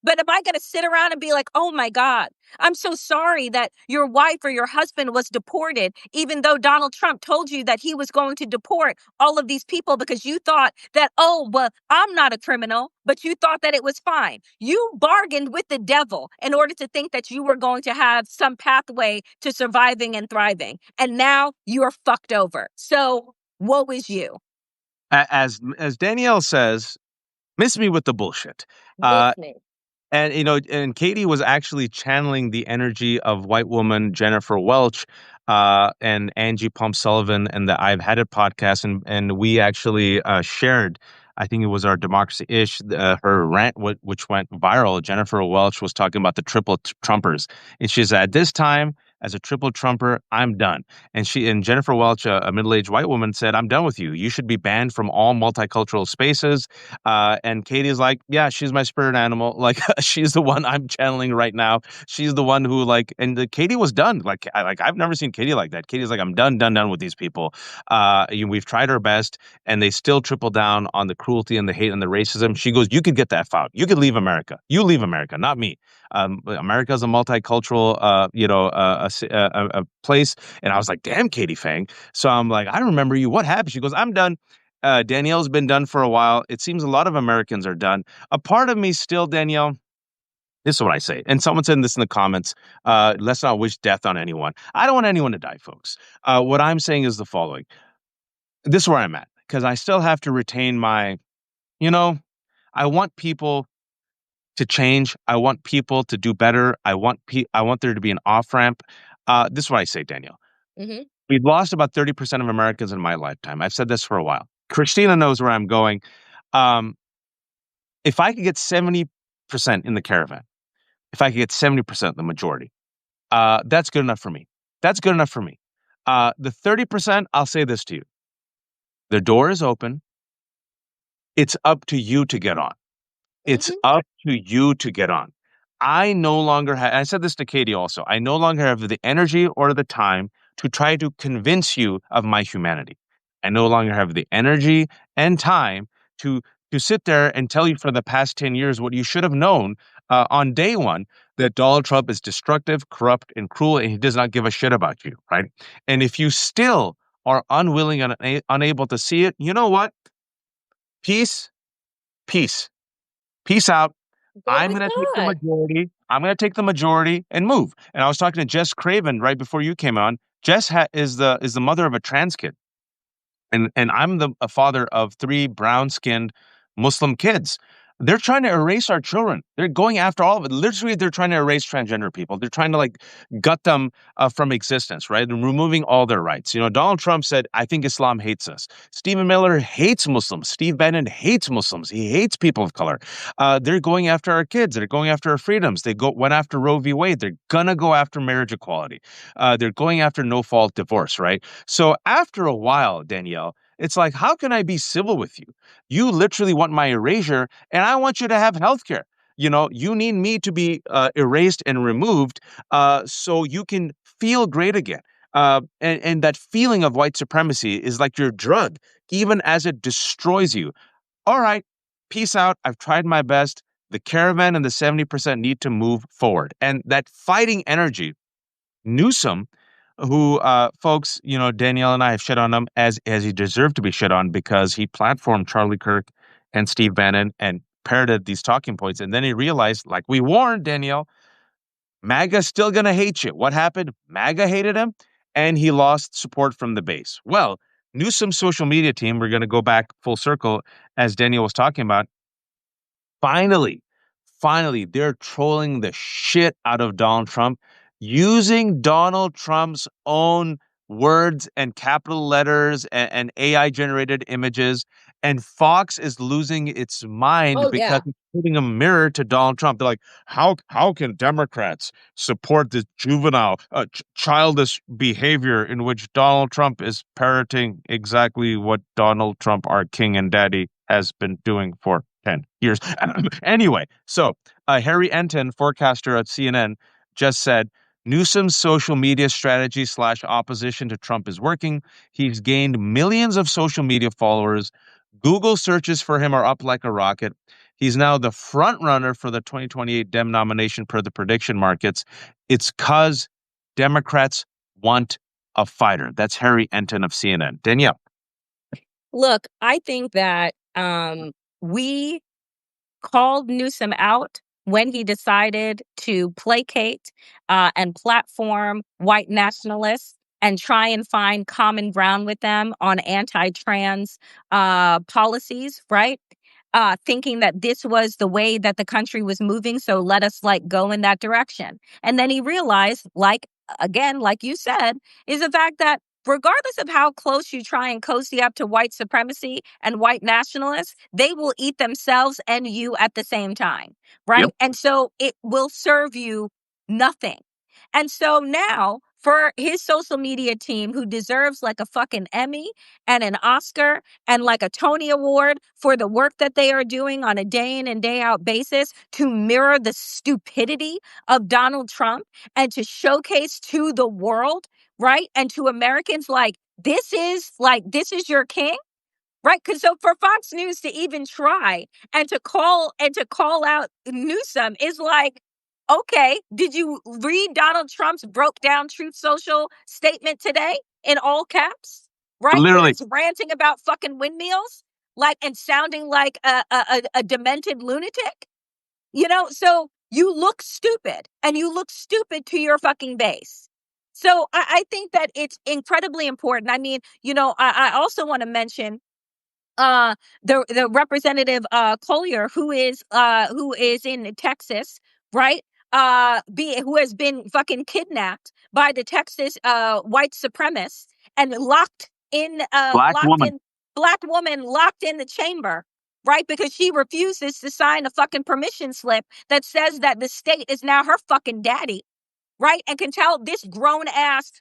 [SPEAKER 2] But am I going to sit around and be like, oh my God, I'm so sorry that your wife or your husband was deported, even though Donald Trump told you that he was going to deport all of these people because you thought that, oh, well, I'm not a criminal, but you thought that it was fine. You bargained with the devil in order to think that you were going to have some pathway to surviving and thriving. And now you're fucked over. So woe is you.
[SPEAKER 1] As Danielle says, miss me with the bullshit.
[SPEAKER 2] Miss me.
[SPEAKER 1] And and Katie was actually channeling the energy of white woman Jennifer Welch and Angie Pump Sullivan and the I've Had It podcast, and we actually shared. I think it was our Democracy-ish, her rant, which went viral. Jennifer Welch was talking about the triple Trumpers, and she said, "At this time, as a triple Trumper, I'm done." And Jennifer Welch, a middle-aged white woman, said, "I'm done with you. You should be banned from all multicultural spaces." And Katie's like, yeah, she's my spirit animal. Like, she's the one I'm channeling right now. She's the one who Katie was done. I've never seen Katie like that. Katie's like, I'm done with these people. We've tried our best, and they still triple down on the cruelty and the hate and the racism. She goes, you could get that out. You could leave America. You leave America, not me. America is a multicultural, a place. And I was like, damn, Katie Fang. So I'm like, I remember you. What happened? She goes, I'm done. Danielle's been done for a while. It seems a lot of Americans are done. A part of me still, Danielle, this is what I say. And someone said this in the comments. Let's not wish death on anyone. I don't want anyone to die, folks. What I'm saying is the following. This is where I'm at, because I still have to retain my, you know, I want people to change. I want people to do better. I want there to be an off ramp. This is what I say, Danielle.
[SPEAKER 2] Mm-hmm.
[SPEAKER 1] We've lost about 30% of Americans in my lifetime. I've said this for a while. Christina knows where I'm going. Um, if I could get 70% in the caravan, if I could get 70%, the majority, that's good enough for me. That's good enough for me. The 30%, I'll say this to you. The door is open. It's up to you to get on. It's
[SPEAKER 2] Mm-hmm.
[SPEAKER 1] up to you to get on. I no longer have, I said this to Katie also, I no longer have the energy or the time to try to convince you of my humanity. I no longer have the energy and time to sit there and tell you for the past 10 years what you should have known on day one, that Donald Trump is destructive, corrupt, and cruel, and he does not give a shit about you, right? And if you still are unwilling and unable to see it, you know what? Peace, peace, peace out.
[SPEAKER 2] Go
[SPEAKER 1] I'm
[SPEAKER 2] with
[SPEAKER 1] going to take the
[SPEAKER 2] God.
[SPEAKER 1] majority. I'm going to take the majority and move. And I was talking to Jess Craven right before you came on. Jess is the mother of a trans kid, and I'm a father of 3 brown-skinned Muslim kids. They're trying to erase our children. They're going after all of it. Literally, they're trying to erase transgender people. They're trying to like gut them from existence, right? And removing all their rights. You know, Donald Trump said, "I think Islam hates us." Stephen Miller hates Muslims. Steve Bannon hates Muslims. He hates people of color. They're going after our kids. They're going after our freedoms. Went after Roe v. Wade. They're gonna go after marriage equality. They're going after no-fault divorce, right? So after a while, Danielle, it's like, how can I be civil with you? You literally want my erasure, and I want you to have health care. You know, you need me to be erased and removed so you can feel great again. And that feeling of white supremacy is like your drug, even as it destroys you. All right, peace out. I've tried my best. The caravan and the 70% need to move forward. And that fighting energy, Newsom, who folks, you know, Danielle and I have shit on him as he deserved to be shit on, because he platformed Charlie Kirk and Steve Bannon and parroted these talking points. And then he realized, like we warned, Danielle, MAGA's still gonna hate you. What happened? MAGA hated him and he lost support from the base. Well, Newsom's social media team, we're gonna go back full circle, as Danielle was talking about. Finally, finally, they're trolling the shit out of Donald Trump using Donald Trump's own words and capital letters and AI generated images. And Fox is losing its mind
[SPEAKER 2] Oh
[SPEAKER 1] because
[SPEAKER 2] yeah.
[SPEAKER 1] it's putting a mirror to Donald Trump. They're like, how can Democrats support this juvenile, childish behavior in which Donald Trump is parroting exactly what Donald Trump, our king and daddy, has been doing for 10 years. Anyway, so Harry Enton, forecaster at CNN, just said Newsom's social media strategy / opposition to Trump is working. He's gained millions of social media followers. Google searches for him are up like a rocket. He's now the front runner for the 2028 Dem nomination per the prediction markets. It's because Democrats want a fighter. That's Harry Enton of CNN. Danielle.
[SPEAKER 2] Look, I think that we called Newsom out when he decided to placate and platform white nationalists and try and find common ground with them on anti-trans policies, right? Thinking that this was the way that the country was moving, so let us like go in that direction. And then he realized, like again, like you said, is the fact that regardless of how close you try and cozy up to white supremacy and white nationalists, they will eat themselves and you at the same time, right?
[SPEAKER 1] Yep.
[SPEAKER 2] And so it will serve you nothing. And so now for his social media team, who deserves like a fucking Emmy and an Oscar and like a Tony Award for the work that they are doing on a day in and day out basis to mirror the stupidity of Donald Trump and to showcase to the world, right? And to Americans, like, this is your king, right? Because so for Fox News to even try and to call out Newsom is like, okay, did you read Donald Trump's broke down Truth Social statement today in all caps? right?
[SPEAKER 1] Literally.
[SPEAKER 2] Who's ranting about fucking windmills, like, and sounding like a demented lunatic. So you look stupid, and you look stupid to your fucking base. So I think that it's incredibly important. I mean, I also want to mention uh the representative Collier, who is in Texas, right? Who has been fucking kidnapped by the Texas white supremacists and
[SPEAKER 1] Black woman.
[SPEAKER 2] black woman locked in the chamber, right? Because she refuses to sign a fucking permission slip that says that the state is now her fucking daddy, right? And can tell this grown ass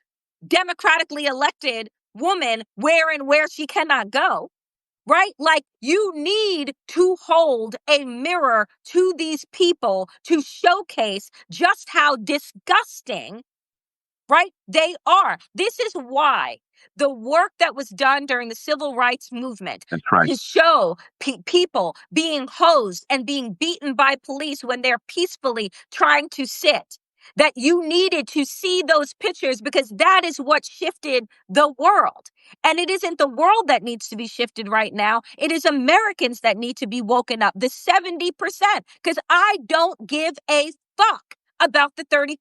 [SPEAKER 2] democratically elected woman where and where she cannot go, right? Like, you need to hold a mirror to these people to showcase just how disgusting, right, they are. This is why the work that was done during the civil rights movement
[SPEAKER 1] That's right.
[SPEAKER 2] to show people being hosed and being beaten by police when they're peacefully trying to sit, that you needed to see those pictures, because that is what shifted the world. And it isn't the world that needs to be shifted right now. It is Americans that need to be woken up, the 70%, because I don't give a fuck about the 30%.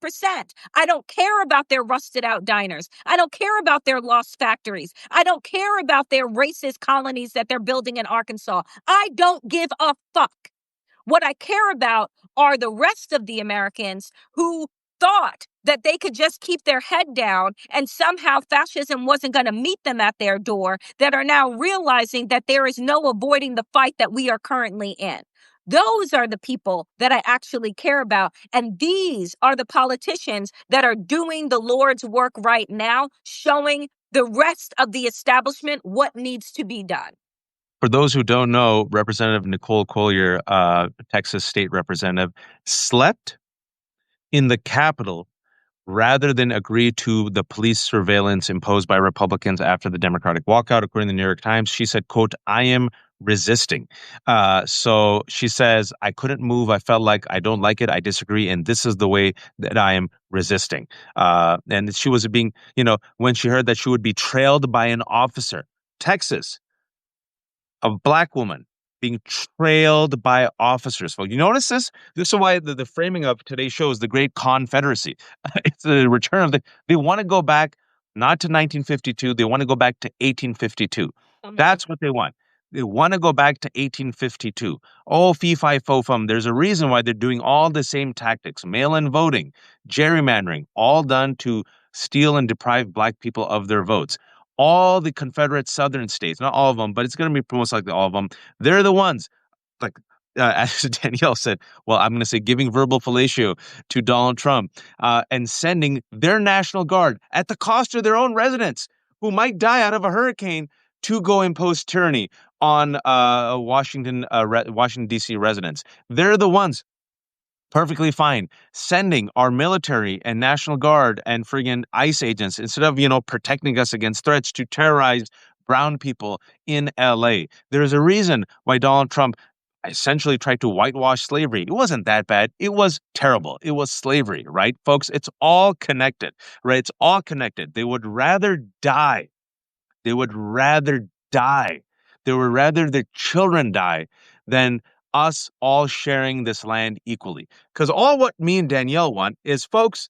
[SPEAKER 2] I don't care about their rusted out diners. I don't care about their lost factories. I don't care about their racist colonies that they're building in Arkansas. I don't give a fuck. What I care about are the rest of the Americans who thought that they could just keep their head down and somehow fascism wasn't going to meet them at their door, that are now realizing that there is no avoiding the fight that we are currently in. Those are the people that I actually care about. And these are the politicians that are doing the Lord's work right now, showing the rest of the establishment what needs to be done.
[SPEAKER 1] For those who don't know, Representative Nicole Collier, Texas state representative, slept in the Capitol rather than agree to the police surveillance imposed by Republicans after the Democratic walkout. According to the New York Times, she said, quote, "I am resisting." So she says, "I couldn't move. I felt like I don't like it. I disagree. And this is the way that I am resisting." And she was being, when she heard that she would be trailed by an officer, Texas, a black woman being trailed by officers. Well, you notice this? This is why the framing of today's show is the Great Confederacy. It's the return of they want to go back not to 1952. They want to go back to 1852. That's what they want. They want to go back to 1852. Oh, fee, fi, fo, fum. There's a reason why they're doing all the same tactics: mail-in voting, gerrymandering, all done to steal and deprive black people of their votes. All the Confederate Southern states, not all of them, but it's going to be most likely all of them. They're the ones, like as Danielle said, well, I'm going to say giving verbal fellatio to Donald Trump and sending their National Guard at the cost of their own residents who might die out of a hurricane to go impose tyranny on Washington D.C. residents. They're the ones perfectly fine sending our military and National Guard and friggin' ICE agents instead of, protecting us against threats to terrorize brown people in LA. There's a reason why Donald Trump essentially tried to whitewash slavery. It wasn't that bad. It was terrible. It was slavery, right, folks? It's all connected, right? It's all connected. They would rather die. They would rather die. They would rather their children die than us all sharing this land equally. Because all what me and Danielle want is, folks,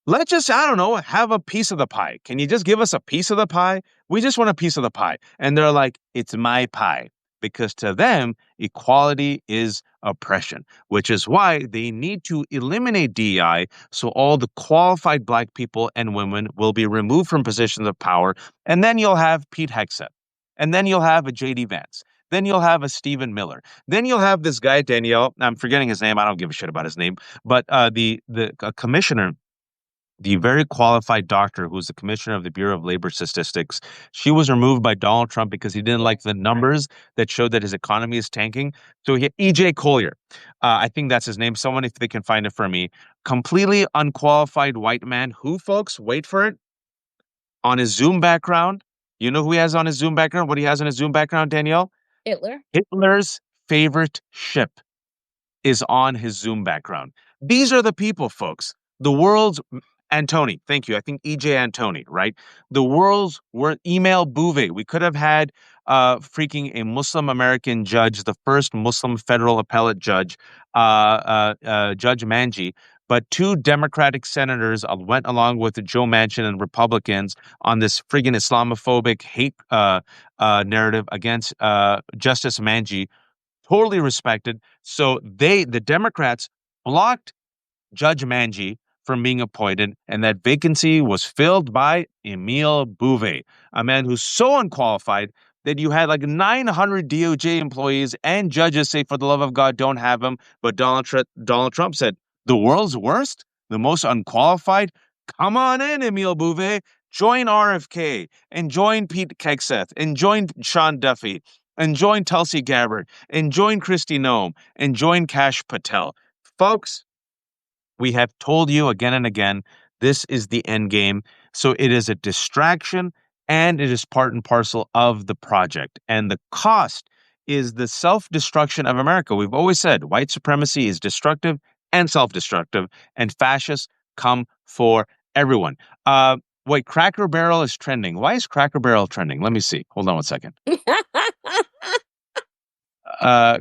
[SPEAKER 1] let's just, I don't know, have a piece of the pie. Can you just give us a piece of the pie? We just want a piece of the pie. And they're like, it's my pie. Because to them, equality is oppression, which is why they need to eliminate DEI so all the qualified black people and women will be removed from positions of power. And then you'll have Pete Hegseth. And then you'll have a J.D. Vance. Then you'll have a Stephen Miller. Then you'll have this guy, Danielle. I'm forgetting his name. I don't give a shit about his name. But the commissioner, the very qualified doctor who's the commissioner of the Bureau of Labor Statistics, she was removed by Donald Trump because he didn't like the numbers that showed that his economy is tanking. So E.J. Collier, I think that's his name. Someone, if they can find it for me, completely unqualified white man who, folks, wait for it, on his Zoom background. You know who he has on his Zoom background? What he has on his Zoom background, Danielle?
[SPEAKER 2] Hitler.
[SPEAKER 1] Hitler's favorite ship is on his Zoom background. These are the people, folks. The world's Antony, thank you. I think EJ Antony, right? The world's email bouvet. We could have had freaking a Muslim American judge, the first Muslim federal appellate judge, Judge Manji, but two Democratic senators went along with Joe Manchin and Republicans on this friggin' Islamophobic hate narrative against Justice Manji. Totally respected. So the Democrats, blocked Judge Manji from being appointed, and that vacancy was filled by Emile Bouvet, a man who's so unqualified that you had like 900 DOJ employees and judges say, for the love of God, don't have him. But Donald Trump said, the world's worst, the most unqualified? Come on in, Emile Bouvet. Join RFK and join Pete Hegseth and join Sean Duffy and join Tulsi Gabbard and join Kristi Noem and join Kash Patel. Folks, we have told you again and again, this is the end game. So it is a distraction and it is part and parcel of the project. And the cost is the self-destruction of America. We've always said white supremacy is destructive and self-destructive, and fascists come for everyone. Wait, Cracker Barrel is trending. Why is Cracker Barrel trending? Let me see. Hold on one second.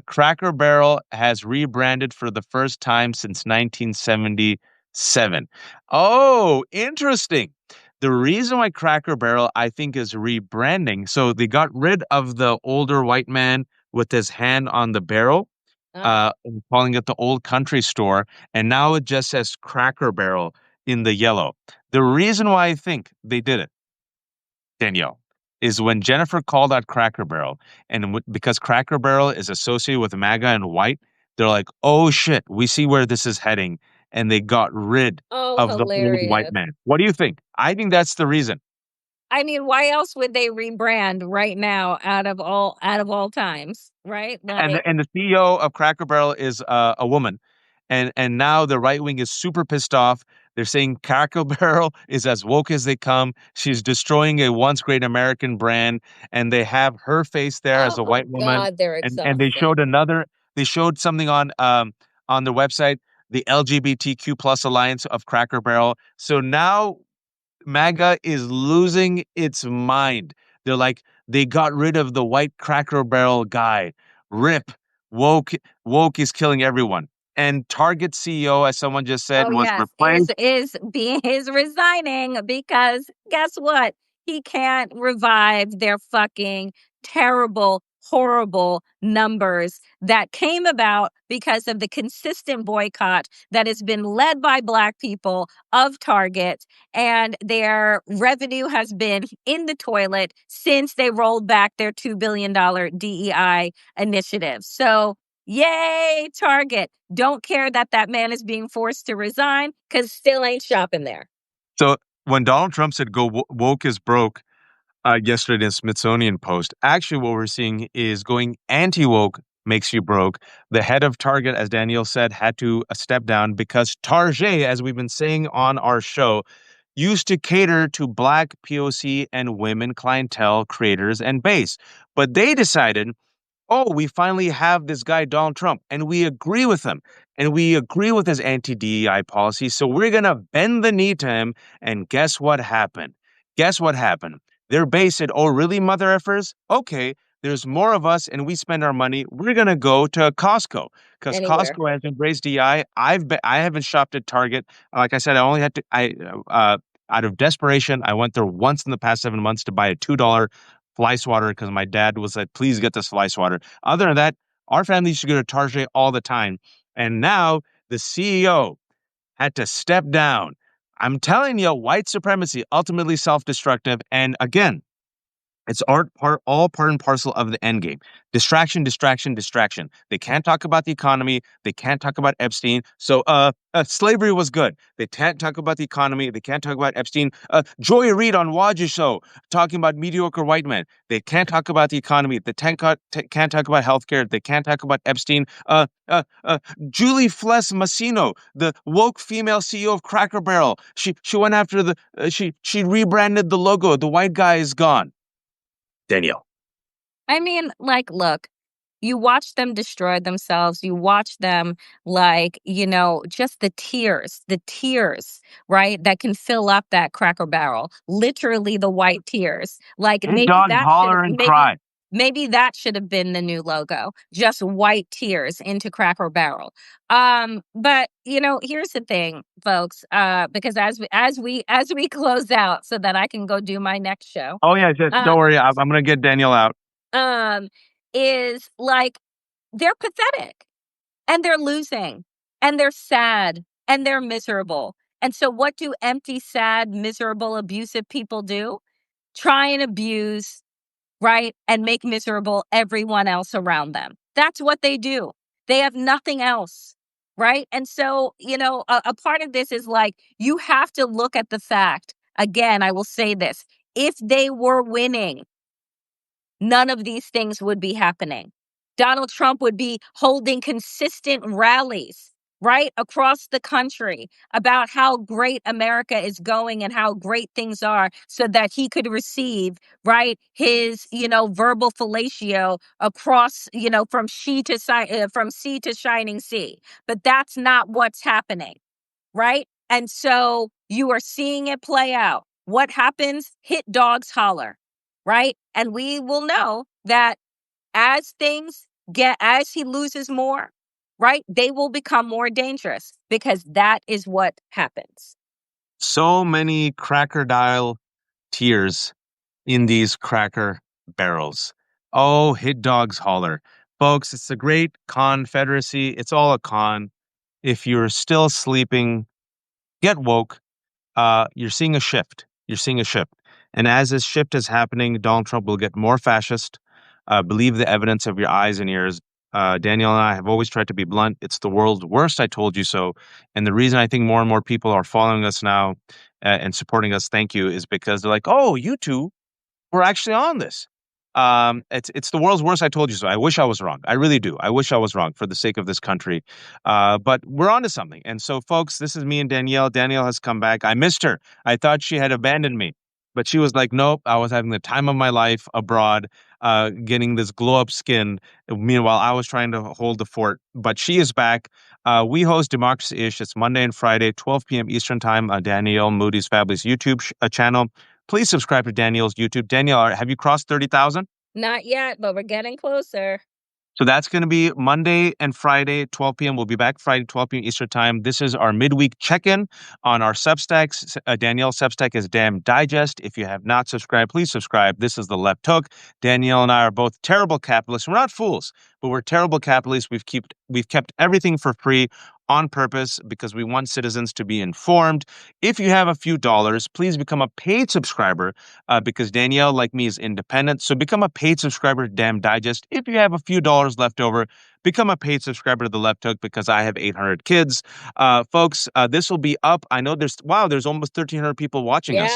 [SPEAKER 1] Cracker Barrel has rebranded for the first time since 1977. Oh, interesting. The reason why Cracker Barrel, I think, is rebranding, so they got rid of the older white man with his hand on the barrel, and calling it the Old Country Store, and now it just says Cracker Barrel in the yellow. The reason why I think they did it, Danielle, is when Jennifer called out Cracker Barrel, and because Cracker Barrel is associated with MAGA and white, they're like, oh shit, we see where this is heading. And they got rid of the old white man. What do you think? I think that's the reason.
[SPEAKER 2] I mean, why else would they rebrand right now out of all times, right? Like,
[SPEAKER 1] And the CEO of Cracker Barrel is a woman. And now the right wing is super pissed off. They're saying Cracker Barrel is as woke as they come. She's destroying a once great American brand, and they have her face there as a white woman.
[SPEAKER 2] God, they're
[SPEAKER 1] And they showed something on their website, the LGBTQ plus alliance of Cracker Barrel. So now MAGA is losing its mind. They're like, they got rid of the white Cracker Barrel guy. Rip. Woke is killing everyone. And Target CEO, as someone just said, was replaced.
[SPEAKER 2] Is resigning because guess what? He can't revive their fucking terrible, horrible numbers that came about because of the consistent boycott that has been led by Black people of Target, and their revenue has been in the toilet since they rolled back their $2 billion DEI initiative. So yay, Target. Don't care that man is being forced to resign because still ain't shopping there.
[SPEAKER 1] So when Donald Trump said go woke is broke yesterday in Smithsonian Post, actually what we're seeing is going anti-woke makes you broke. The head of Target, as Danielle said, had to step down because Target, as we've been saying on our show, used to cater to Black POC and women clientele creators and base. But they decided, oh, we finally have this guy, Donald Trump, and we agree with him, and we agree with his anti-DEI policy, so we're going to bend the knee to him, and guess what happened? Guess what happened? Their base said, oh, really, mother effers? Okay, there's more of us, and we spend our money. We're going to go to Costco, because Costco has embraced DEI. I haven't shopped at Target. Like I said, I only had to, out of desperation, I went there once in the past 7 months to buy a $2 fly swatter because my dad was like, please get this fly swatter. Other than that, our family used to go to Target all the time. And now the CEO had to step down. I'm telling you, white supremacy, ultimately self-destructive. And again, it's all part and parcel of the end game. Distraction, distraction, distraction. They can't talk about the economy. They can't talk about Epstein. So slavery was good. They can't talk about the economy. They can't talk about Epstein. Joy Reid on Waj's show talking about mediocre white men. They can't talk about the economy. They can't talk about healthcare. They can't talk about Epstein. Julie Fless Massino, the woke female CEO of Cracker Barrel. She went after she rebranded the logo. The white guy is gone. Danielle.
[SPEAKER 2] I mean, like, look, You watch them destroy themselves. You watch them like, just the tears, right? That can fill up that Cracker Barrel. Literally the white tears. Like
[SPEAKER 1] Hey, dogs holler and cry.
[SPEAKER 2] maybe that should have been the new logo. Just white tears into Cracker Barrel. But here's the thing, folks, because as we close out so that I can go do my next show.
[SPEAKER 1] Oh yeah, just
[SPEAKER 2] Uh
[SPEAKER 1] don't worry. I'm gonna get Danielle out.
[SPEAKER 2] um is like they're pathetic and they're losing and they're sad and they're miserable. And so what do empty, sad, miserable, abusive people do? Try and abuse, right? And make miserable everyone else around them. That's what they do. They have nothing else. Right. And so, a part of this is like, you have to look at the fact. Again, I will say this: if they were winning, none of these things would be happening. Donald Trump would be holding consistent rallies right across the country about how great America is going and how great things are so that he could receive right his verbal fellatio across from from sea to shining sea. But that's not what's happening, right? And so you are seeing it play out. What happens? Hit dogs holler, right? And we will know that as he loses more, right, they will become more dangerous because that is what happens.
[SPEAKER 1] So many crocodile tears in these cracker barrels. Oh, hit dogs holler. Folks, it's a great confederacy. It's all a con. If you're still sleeping, get woke. You're seeing a shift. You're seeing a shift. And as this shift is happening, Donald Trump will get more fascist. Believe the evidence of your eyes and ears. Danielle and I have always tried to be blunt. It's the world's worst. I told you so. And the reason I think more and more people are following us now and supporting us, thank you, is because they're like, oh, you two were actually on this. It's the world's worst. I told you so. I wish I was wrong. I really do. I wish I was wrong for the sake of this country. But we're on to something. And so, folks, this is me and Danielle. Danielle has come back. I missed her. I thought she had abandoned me, but she was like, nope. I was having the time of my life abroad, getting this glow up skin. Meanwhile, I was trying to hold the fort. But she is back. We host Democracy Ish. It's Monday and Friday, 12 p.m. Eastern Time on Danielle Moodie's fabulous YouTube channel. Please subscribe to Danielle's YouTube. Danielle, have you crossed 30,000?
[SPEAKER 2] Not yet, but we're getting closer.
[SPEAKER 1] So that's going to be Monday and Friday, 12 p.m. We'll be back Friday, 12 p.m. Eastern Time. This is our midweek check-in on our Substacks. Danielle's Substack is Damn Digest. If you have not subscribed, please subscribe. This is The Left Hook. Danielle and I are both terrible capitalists. We're not fools, but we're terrible capitalists. We've kept everything for free on purpose because we want citizens to be informed. If you have a few dollars, please become a paid subscriber because Danielle, like me, is independent. So become a paid subscriber to Damn Digest. If you have a few dollars left over, become a paid subscriber to The Left Hook because I have 800 kids. Folks, this will be up. I know there's almost 1,300 people watching us.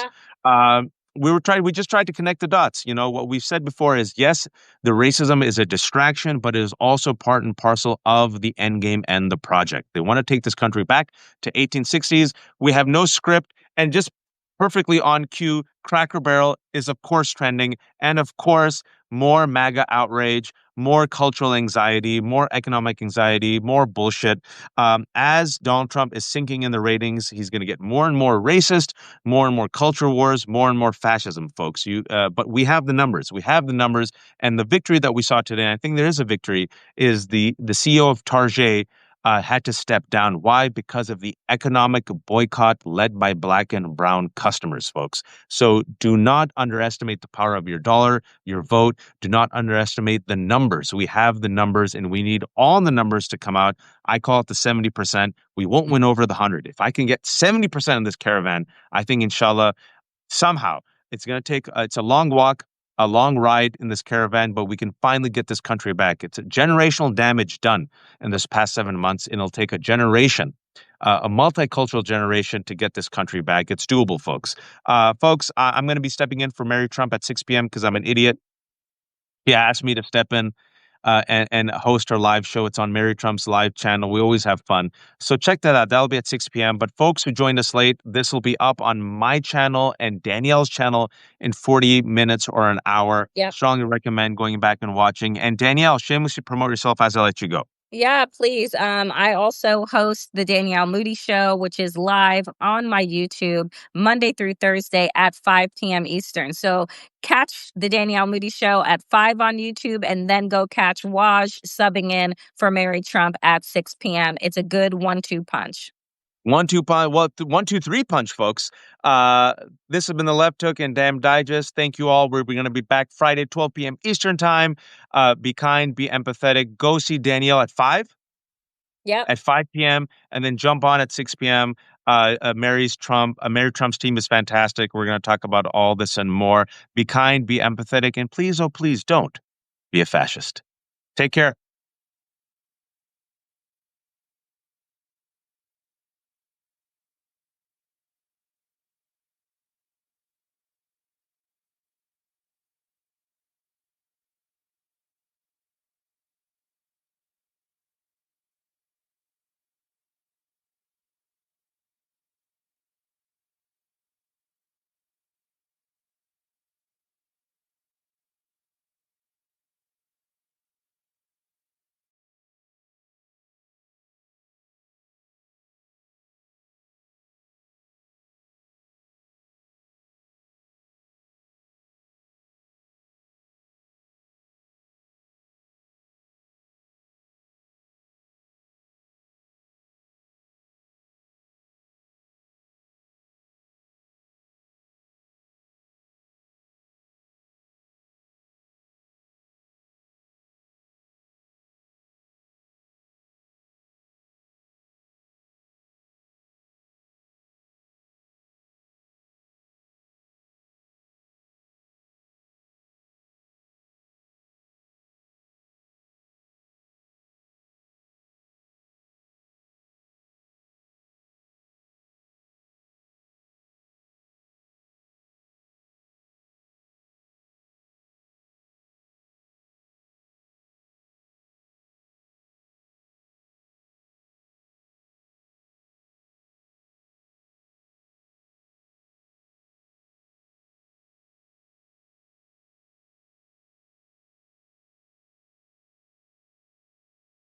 [SPEAKER 2] Yeah.
[SPEAKER 1] We just tried to connect the dots. You know, what we've said before is yes, the racism is a distraction, but it is also part and parcel of the end game and the project. They want to take this country back to 1860s. We have no script and just perfectly on cue. Cracker Barrel is of course trending. And of course, more MAGA outrage, more cultural anxiety, more economic anxiety, more bullshit. As Donald Trump is sinking in the ratings, he's going to get more and more racist, more and more culture wars, more and more fascism, folks. But we have the numbers. We have the numbers, and the victory that we saw today. I think there is a victory. Is the CEO of Target had to step down. Why? Because of the economic boycott led by Black and brown customers, folks. So do not underestimate the power of your dollar, your vote. Do not underestimate the numbers. We have the numbers, and we need all the numbers to come out. I call it the 70%. We won't win over the 100. If I can get 70% of this caravan, I think, inshallah, somehow it's going to take, it's a long walk, a long ride in this caravan, but we can finally get this country back. It's a generational damage done in this past 7 months, and it'll take a generation, a multicultural generation to get this country back. It's doable, folks. I'm going to be stepping in for Mary Trump at 6 p.m. because I'm an idiot. He asked me to step in. and host our live show. It's on Mary Trump's live channel. We always have fun. So check that out. That'll be at 6 p.m. But folks who joined us late, this will be up on my channel and Danielle's channel in 40 minutes or an hour.
[SPEAKER 2] Yep.
[SPEAKER 1] Strongly recommend going back and watching. And Danielle, shamelessly promote yourself as I let you go.
[SPEAKER 2] Yeah, please. I also host the Danielle Moodie Show, which is live on my YouTube Monday through Thursday at 5 p.m. Eastern. So catch the Danielle Moodie Show at 5 on YouTube, and then go catch Waj subbing in for Mary Trump at 6 p.m. It's a good 1-2 punch.
[SPEAKER 1] 1-2 punch. Well, 1-2-3 punch, folks. This has been the Left Hook and Damn Digest. Thank you all. We're going to be back Friday, 12 p.m. Eastern time. Be kind, be empathetic. Go see Danielle at 5.
[SPEAKER 2] Yep.
[SPEAKER 1] At 5 p.m. and then jump on at 6 p.m. Mary Trump's team is fantastic. We're going to talk about all this and more. Be kind, be empathetic, and please, oh, please don't be a fascist. Take care.